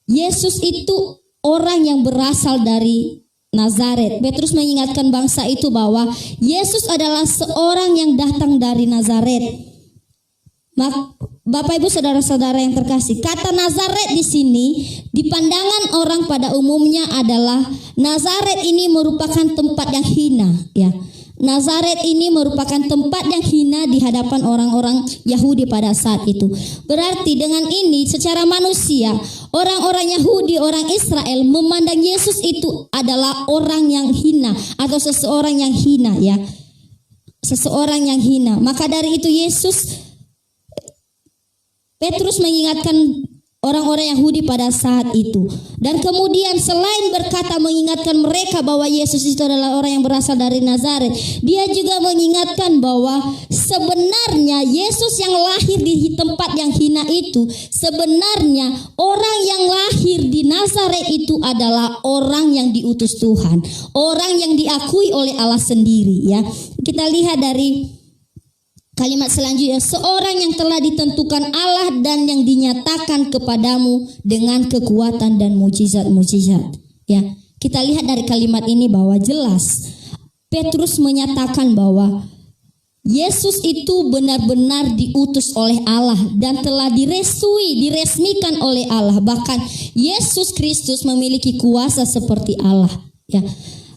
Yesus itu orang yang berasal dari Nazaret. Petrus mengingatkan bangsa itu bahwa Yesus adalah seorang yang datang dari Nazaret. Bapak Ibu saudara-saudara yang terkasih, kata Nazaret di sini di pandangan orang pada umumnya adalah Nazaret ini merupakan tempat yang hina, ya. Nazaret ini merupakan tempat yang hina di hadapan orang-orang Yahudi pada saat itu. Berarti dengan ini secara manusia, orang-orang Yahudi, orang Israel memandang Yesus itu adalah orang yang hina atau seseorang yang hina, ya. Seseorang yang hina. Maka dari itu Petrus mengingatkan orang-orang Yahudi pada saat itu. Dan kemudian selain berkata mengingatkan mereka bahwa Yesus itu adalah orang yang berasal dari Nazaret, dia juga mengingatkan bahwa sebenarnya Yesus yang lahir di tempat yang hina itu, sebenarnya orang yang lahir di Nazaret itu adalah orang yang diutus Tuhan, orang yang diakui oleh Allah sendiri, ya. Kita lihat dari kalimat selanjutnya, seorang yang telah ditentukan Allah dan yang dinyatakan kepadamu dengan kekuatan dan mujizat-mujizat. Ya, kita lihat dari kalimat ini bahwa jelas Petrus menyatakan bahwa Yesus itu benar-benar diutus oleh Allah dan telah diresmikan oleh Allah. Bahkan Yesus Kristus memiliki kuasa seperti Allah. Ya,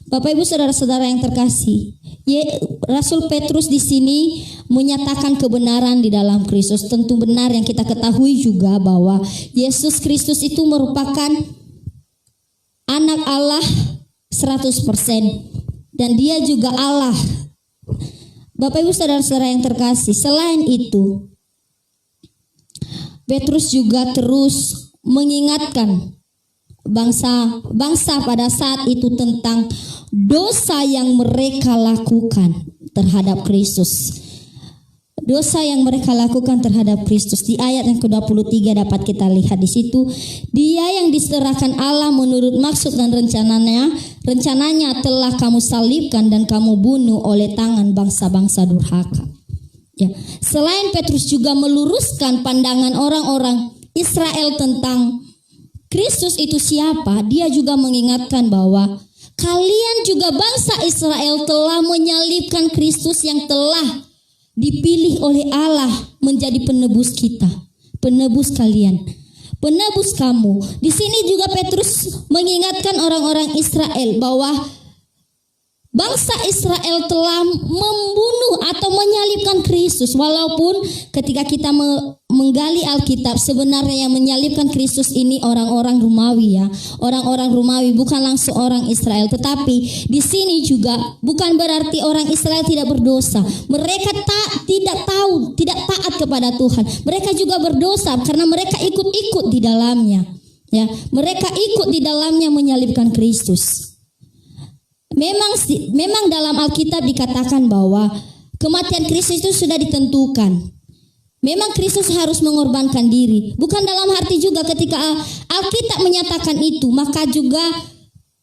Bapak Ibu saudara-saudara yang terkasih, Rasul Petrus di sini menyatakan kebenaran di dalam Kristus. Tentu benar yang kita ketahui juga bahwa Yesus Kristus itu merupakan anak Allah 100% dan dia juga Allah. Bapak Ibu saudara-saudara yang terkasih, selain itu Petrus juga terus mengingatkan bangsa pada saat itu tentang dosa yang mereka lakukan terhadap Kristus. Dosa yang mereka lakukan terhadap Kristus. Di ayat yang ke-23 dapat kita lihat di situ, Dia yang diserahkan Allah menurut maksud dan rencananya telah kamu salibkan dan kamu bunuh oleh tangan bangsa-bangsa durhaka. Ya. Selain Petrus juga meluruskan pandangan orang-orang Israel tentang Kristus itu siapa, dia juga mengingatkan bahwa kalian juga bangsa Israel telah menyalibkan Kristus yang telah dipilih oleh Allah menjadi penebus kita, penebus kalian, penebus kamu. Di sini juga Petrus mengingatkan orang-orang Israel bahwa bangsa Israel telah membunuh atau menyalibkan Kristus. Walaupun ketika kita menggali Alkitab, sebenarnya yang menyalibkan Kristus ini orang-orang Romawi, ya. Orang-orang Romawi, bukan langsung orang Israel. Tetapi di sini juga bukan berarti orang Israel tidak berdosa. Mereka tidak taat kepada Tuhan. Mereka juga berdosa karena mereka ikut-ikut di dalamnya. Ya, mereka ikut di dalamnya menyalibkan Kristus. Memang dalam Alkitab dikatakan bahwa kematian Kristus itu sudah ditentukan. Memang Kristus harus mengorbankan diri. Bukan dalam arti juga ketika Alkitab menyatakan itu, maka juga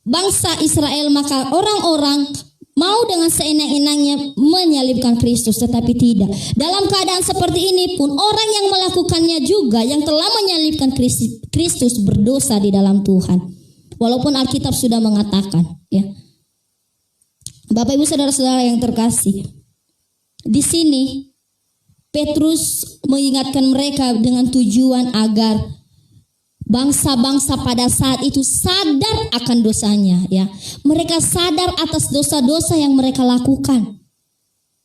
bangsa Israel, maka orang-orang mau dengan seenak-enaknya menyalibkan Kristus, tetapi tidak. Dalam keadaan seperti ini pun orang yang melakukannya juga yang telah menyalibkan Kristus berdosa di dalam Tuhan. Walaupun Alkitab sudah mengatakan, ya. Bapak Ibu saudara-saudara yang terkasih, di sini Petrus mengingatkan mereka dengan tujuan agar Bangsa-bangsa pada saat itu sadar akan dosanya ya. Mereka sadar atas dosa-dosa yang mereka lakukan.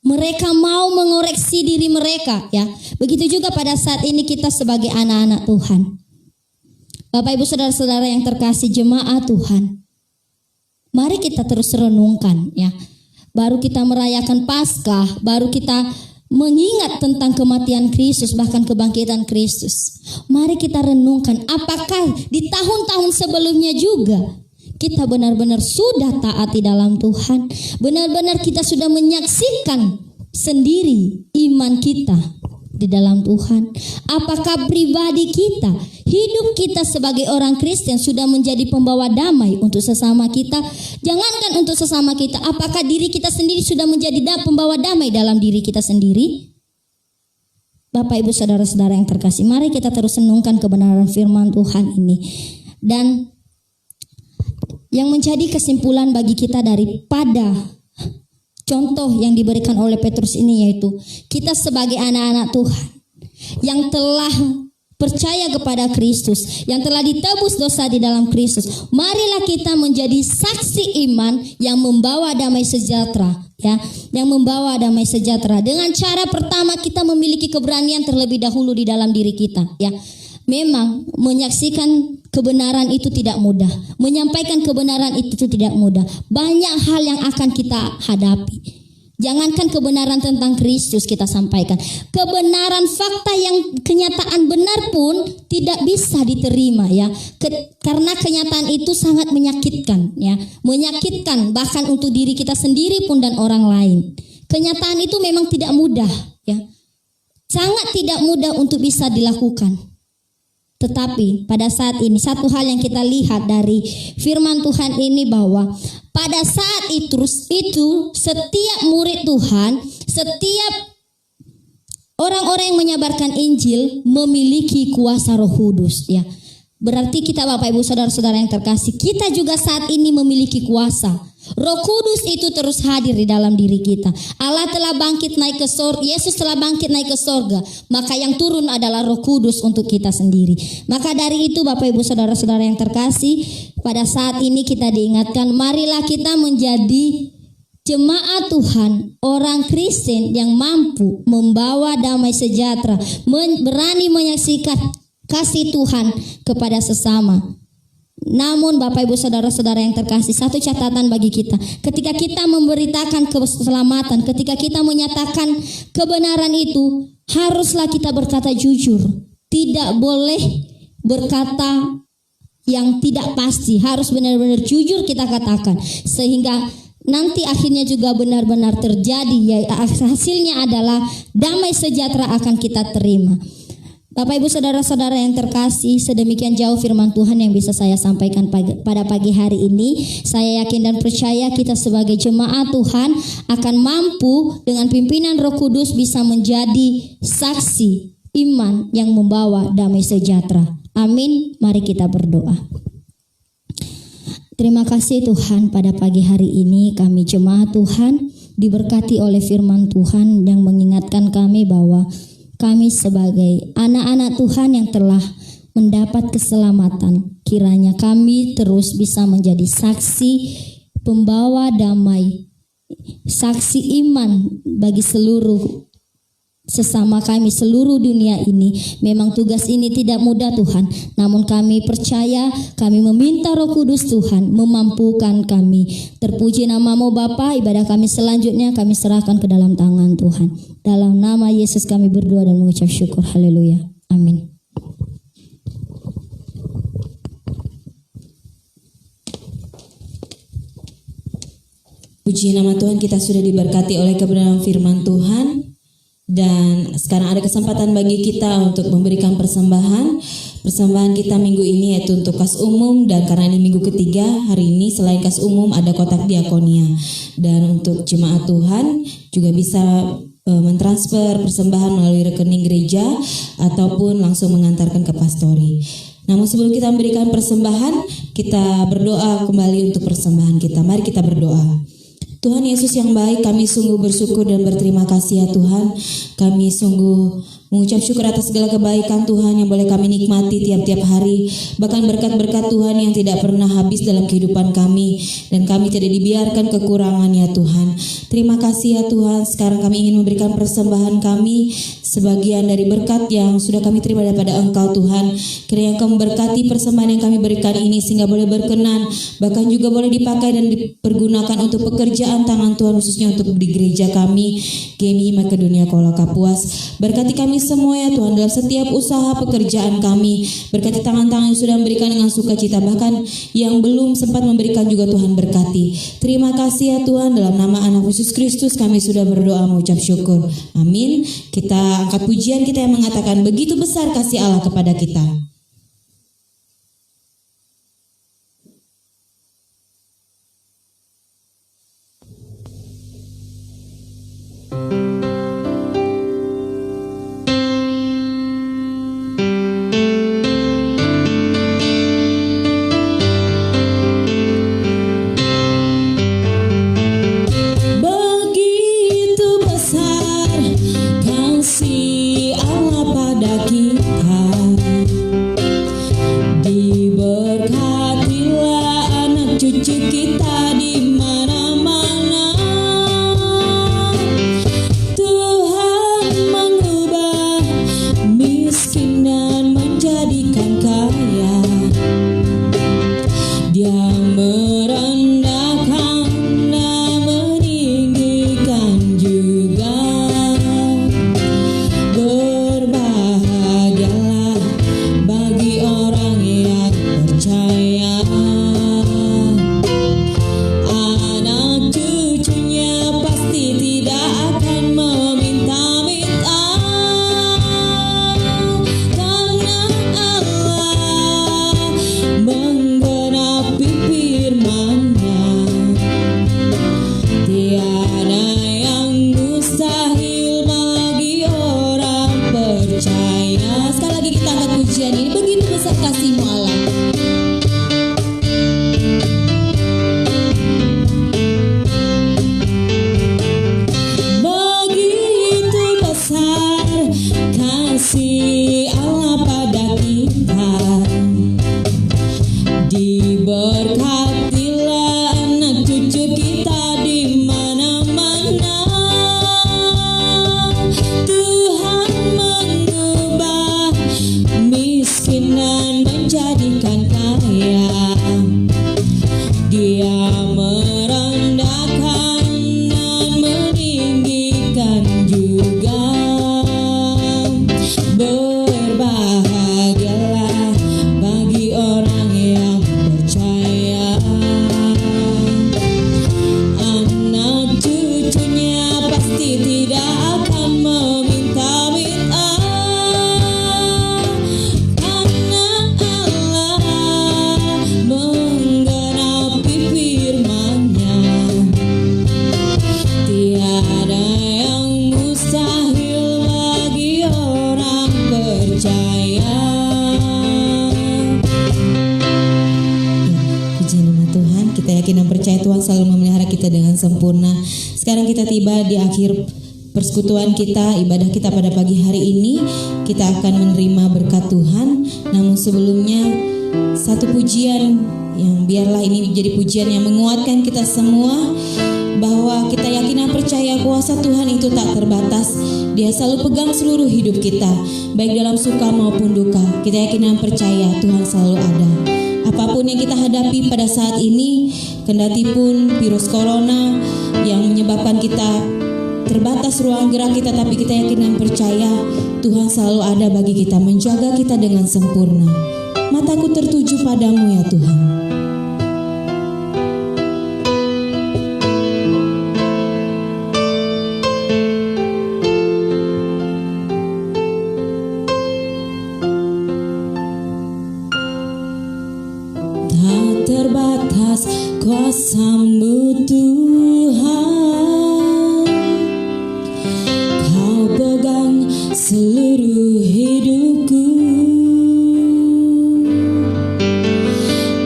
Mereka mau mengoreksi diri mereka ya. Begitu juga pada saat ini kita sebagai anak-anak Tuhan. Bapak Ibu saudara-saudara yang terkasih jemaat Tuhan. Mari kita terus renungkan ya. Baru kita merayakan Paskah, baru kita mengingat tentang kematian Kristus, bahkan kebangkitan Kristus. Mari kita renungkan apakah di tahun-tahun sebelumnya juga kita benar-benar sudah taat di dalam Tuhan. Benar-benar kita sudah menyaksikan sendiri iman kita di dalam Tuhan. Apakah pribadi kita, hidup kita sebagai orang Kristen sudah menjadi pembawa damai untuk sesama kita? Jangankan untuk sesama kita, apakah diri kita sendiri sudah menjadi pembawa damai dalam diri kita sendiri? Bapak Ibu saudara-saudara yang terkasih, mari kita terus renungkan kebenaran firman Tuhan ini. Dan yang menjadi kesimpulan bagi kita daripada contoh yang diberikan oleh Petrus ini yaitu kita sebagai anak-anak Tuhan yang telah percaya kepada Kristus, yang telah ditebus dosa di dalam Kristus. Marilah kita menjadi saksi iman yang membawa damai sejahtera ya, yang membawa damai sejahtera. Dengan cara pertama kita memiliki keberanian terlebih dahulu di dalam diri kita ya. Memang menyaksikan kebenaran itu tidak mudah. Menyampaikan kebenaran itu tidak mudah. Banyak hal yang akan kita hadapi. Jangankan kebenaran tentang Kristus kita sampaikan. Kebenaran fakta yang kenyataan benar pun tidak bisa diterima ya. Karena kenyataan itu sangat menyakitkan ya. Menyakitkan bahkan untuk diri kita sendiri pun dan orang lain. Kenyataan itu memang tidak mudah ya. Sangat tidak mudah untuk bisa dilakukan. Tetapi pada saat ini satu hal yang kita lihat dari firman Tuhan ini bahwa pada saat itu setiap murid Tuhan, setiap orang-orang yang menyebarkan Injil memiliki kuasa Roh Kudus ya. Berarti kita Bapak Ibu saudara-saudara yang terkasih, kita juga saat ini memiliki kuasa. Roh Kudus itu terus hadir di dalam diri kita. Allah telah bangkit naik ke sorga, Yesus telah bangkit naik ke sorga. Maka yang turun adalah Roh Kudus untuk kita sendiri. Maka dari itu Bapak Ibu saudara-saudara yang terkasih, pada saat ini kita diingatkan, marilah kita menjadi jemaat Tuhan, orang Kristen yang mampu membawa damai sejahtera, berani menyaksikan kasih Tuhan kepada sesama. Namun Bapak Ibu saudara-saudara yang terkasih, satu catatan bagi kita. Ketika kita memberitakan keselamatan, ketika kita menyatakan kebenaran itu, haruslah kita berkata jujur. Tidak boleh berkata yang tidak pasti. Harus benar-benar jujur kita katakan. Sehingga nanti akhirnya juga benar-benar terjadi. Ya, hasilnya adalah damai sejahtera akan kita terima. Bapak Ibu saudara-saudara yang terkasih, sedemikian jauh firman Tuhan yang bisa saya sampaikan pada pagi hari ini. Saya yakin dan percaya kita sebagai jemaat Tuhan akan mampu dengan pimpinan Roh Kudus bisa menjadi saksi iman yang membawa damai sejahtera. Amin. Mari kita berdoa. Terima kasih Tuhan, pada pagi hari ini kami jemaat Tuhan diberkati oleh firman Tuhan yang mengingatkan kami bahwa kami sebagai anak-anak Tuhan yang telah mendapat keselamatan, kiranya kami terus bisa menjadi saksi pembawa damai, saksi iman bagi seluruh sesama kami, seluruh dunia ini. Memang tugas ini tidak mudah Tuhan, namun kami percaya, kami meminta Roh Kudus Tuhan memampukan kami. Terpuji nama-Mu Bapa. Ibadah kami selanjutnya kami serahkan ke dalam tangan Tuhan. Dalam nama Yesus kami berdoa dan mengucap syukur. Haleluya. Amin. Puji nama Tuhan, kita sudah diberkati oleh kebenaran firman Tuhan. Dan sekarang ada kesempatan bagi kita untuk memberikan persembahan. Persembahan kita minggu ini yaitu untuk kas umum, dan karena ini minggu ketiga, hari ini selain kas umum ada kotak diakonia. Dan untuk jemaat Tuhan juga bisa mentransfer persembahan melalui rekening gereja ataupun langsung mengantarkan ke pastori. Namun sebelum kita memberikan persembahan, kita berdoa kembali untuk persembahan kita. Mari kita berdoa. Tuhan Yesus yang baik, kami sungguh bersyukur dan berterima kasih ya Tuhan. Kami sungguh mengucap syukur atas segala kebaikan Tuhan yang boleh kami nikmati tiap-tiap hari. Bahkan berkat-berkat Tuhan yang tidak pernah habis dalam kehidupan kami. Dan kami tidak dibiarkan kekurangan ya Tuhan. Terima kasih ya Tuhan. Sekarang kami ingin memberikan persembahan kami, sebagian dari berkat yang sudah kami terima daripada Engkau Tuhan. Kiranya Engkau memberkati persembahan yang kami berikan ini sehingga boleh berkenan, bahkan juga boleh dipakai dan dipergunakan untuk pekerjaan tangan Tuhan, khususnya untuk di gereja kami GMI Makedonia Kuala Kapuas. Berkati kami semua ya Tuhan dalam setiap usaha pekerjaan kami. Berkati tangan-tangan yang sudah memberikan dengan sukacita, bahkan yang belum sempat memberikan juga Tuhan berkati. Terima kasih ya Tuhan, dalam nama anak Yesus Kristus kami sudah berdoa mengucap syukur. Amin. Kita angkat pujian kita yang mengatakan begitu besar kasih Allah kepada kita. Begitu besar kasih Allah pada kita, diberkatilah anak cucu kita di mana-mana. Tuhan mengubah miskin dan menjadikan kaya. Dia merendahkan dan meninggikan juga. Berbahagialah bagi orang yang percaya. Anak cucunya pasti tidak akan meminta-minta, karena Allah menggenapi firman-Nya. Tiada yang mustahil bagi orang percaya. Sekali lagi kita angkat pujian ini, begitu besar kasih-Mu Allah. Begitu besar kasih Allah pada kita, diberkatilah anak cucu kita di mana-mana. Tuhan mengubah miskin dan menjadikan kaya. Dia merendahkan dan meninggikan juga. Berbahagialah bagi orang yang percaya. Anak cucunya pasti tidak akan meminta-minta, karena Allah menggenapi firman-Nya. Tiada yang mustahil bagi orang percaya. Puji nama Tuhan, kita yakin dan percaya Tuhan selalu memelihara kita dengan sempurna. Sekarang kita tiba di akhir persekutuan kita, ibadah kita pada pagi hari ini. Kita akan menerima berkat Tuhan. Namun sebelumnya, satu pujian yang biarlah ini menjadi pujian yang menguatkan kita semua, bahwa kita yakin dan percaya kuasa Tuhan itu tak terbatas. Dia selalu pegang seluruh hidup kita, baik dalam suka maupun duka. Kita yakin dan percaya Tuhan selalu ada. Apapun yang kita hadapi pada saat ini, kendati pun virus corona yang menyebabkan kita terbatas ruang gerak kita, tapi kita yakin dan percaya Tuhan selalu ada bagi kita, menjaga kita dengan sempurna. Mataku tertuju padamu ya Tuhan. Tak terbatas kuasa-Mu Tuhan, Kau pegang seluruh hidupku.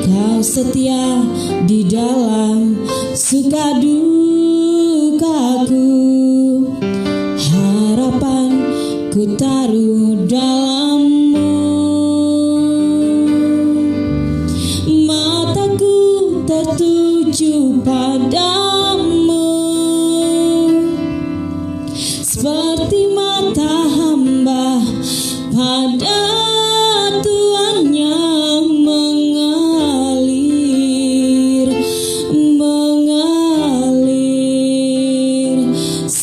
Kau setia di dalam suka duka. taruh dalam-Mu. Mataku tertuju padamu, seperti mata hamba pada tuannya mengalir.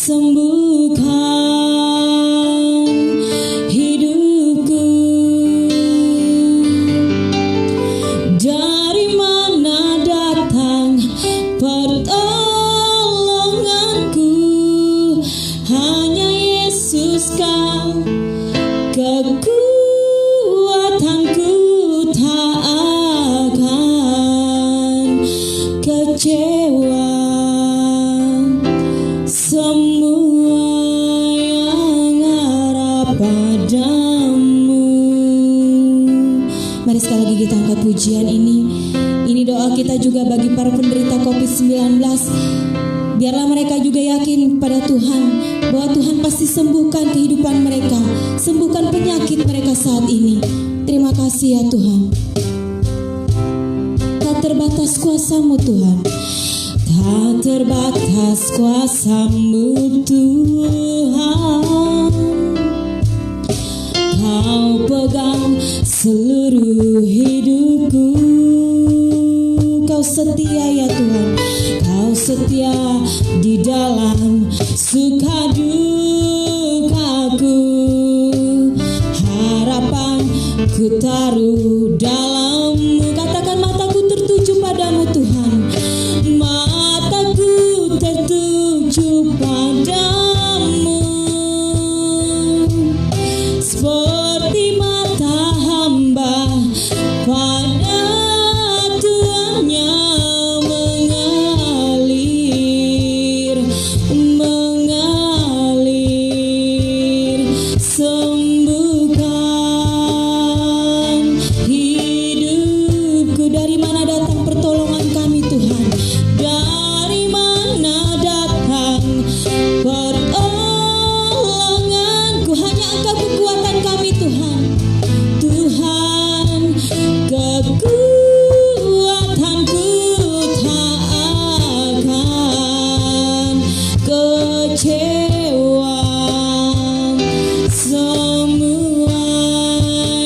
Sembuhkan hidupku. Dari mana datang pertolonganku? Hanya Yesus Kau kekuatanku, tak akan kecewa. Semua yang harap padamu. Mari sekali lagi kita angkat pujian ini. Ini doa kita juga bagi para penderita COVID-19. Biarlah mereka juga yakin pada Tuhan, bahwa Tuhan pasti sembuhkan kehidupan mereka, sembuhkan penyakit mereka saat ini. Terima kasih ya Tuhan. Tak terbatas kuasa-Mu Tuhan, tak terbatas kuasa-Mu Tuhan. Kau pegang seluruh hidupku. Kau setia ya Tuhan, Kau setia di dalam suka dukaku. Harapan ku taruh dalam-Mu. Katakan, mataku tertuju padamu Tuhan. Mataku tertuju padamu, seperti mata hamba pada tuannya mengalir. Sembuhkan hidupku. Dari mana datang pertolongan kami Tuhan? Dari mana datang pertolonganku? Hanya Engkau kekuatan kami Tuhan. Tuhan kekuatanku, tak akan kecewa. Semua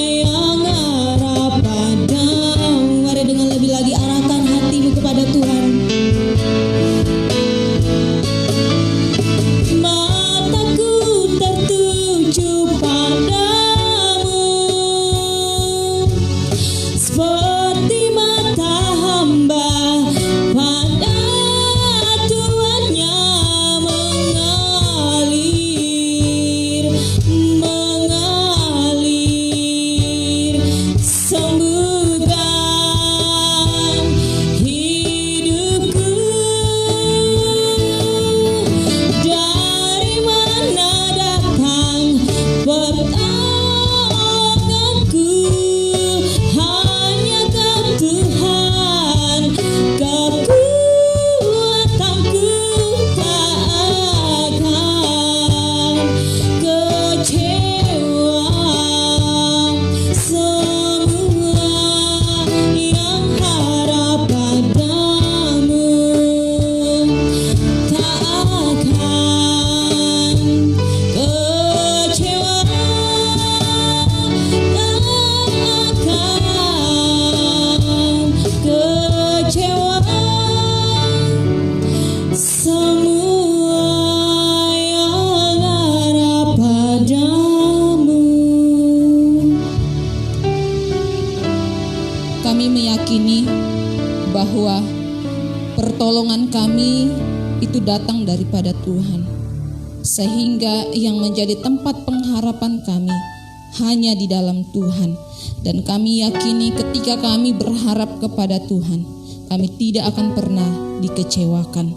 yang harap padamu. Mari dengan lebih lagi arahkan hatimu kepada Tuhan. Mataku tertuju padamu, seperti mata hamba pada tuannya mengalir. Sembuhkan hidupku. Dari mana datang pertolonganku? Hanya Kau Tuhan, kekuatanku, tak akan kecewa. Semua yang harap padamu, tak akan kecewa. Tak akan kecewa. Semua yang harap padamu. Kami meyakini bahwa pertolongan kami itu datang daripada Tuhan, sehingga yang menjadi tempat pengharapan kami hanya di dalam Tuhan. Dan kami yakini ketika kami berharap kepada Tuhan, kami tidak akan pernah dikecewakan.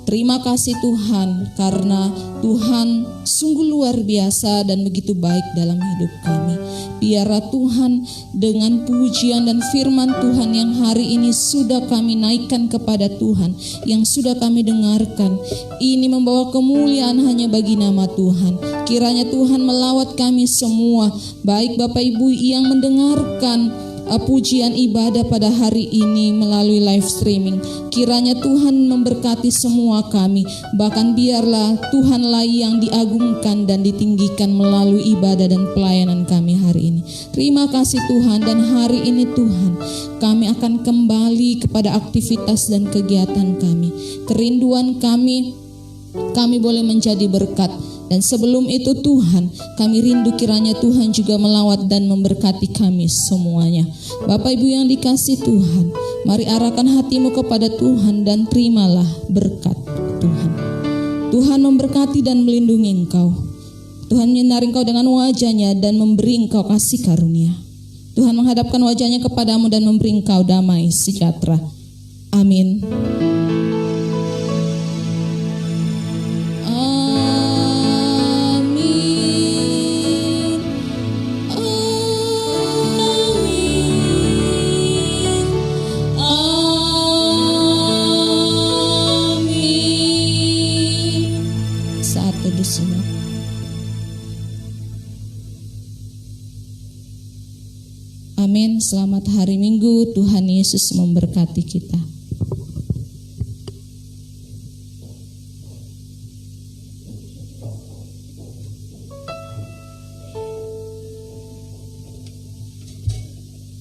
Terima kasih Tuhan, karena Tuhan sungguh luar biasa dan begitu baik dalam hidup kami. Biarlah Tuhan dengan pujian dan firman Tuhan yang hari ini sudah kami naikkan kepada Tuhan, yang sudah kami dengarkan, ini membawa kemuliaan hanya bagi nama Tuhan. Kiranya Tuhan melawat kami semua, baik Bapak Ibu yang mendengarkan pujian ibadah pada hari ini melalui live streaming. Kiranya Tuhan memberkati semua kami, bahkan biarlah Tuhanlah yang diagungkan dan ditinggikan melalui ibadah dan pelayanan kami hari ini. Terima kasih Tuhan, dan hari ini Tuhan, kami akan kembali kepada aktivitas dan kegiatan kami. Kerinduan kami boleh menjadi berkat. Dan sebelum itu Tuhan, kami rindu kiranya Tuhan juga melawat dan memberkati kami semuanya. Bapak Ibu yang dikasih Tuhan, mari arahkan hatimu kepada Tuhan dan terimalah berkat Tuhan. Tuhan memberkati dan melindungi engkau. Tuhan menyinari engkau dengan wajah-Nya dan memberi engkau kasih karunia. Tuhan menghadapkan wajah-Nya kepadamu dan memberi engkau damai sejahtera. Amin. Amin. Selamat hari Minggu. Tuhan Yesus memberkati kita.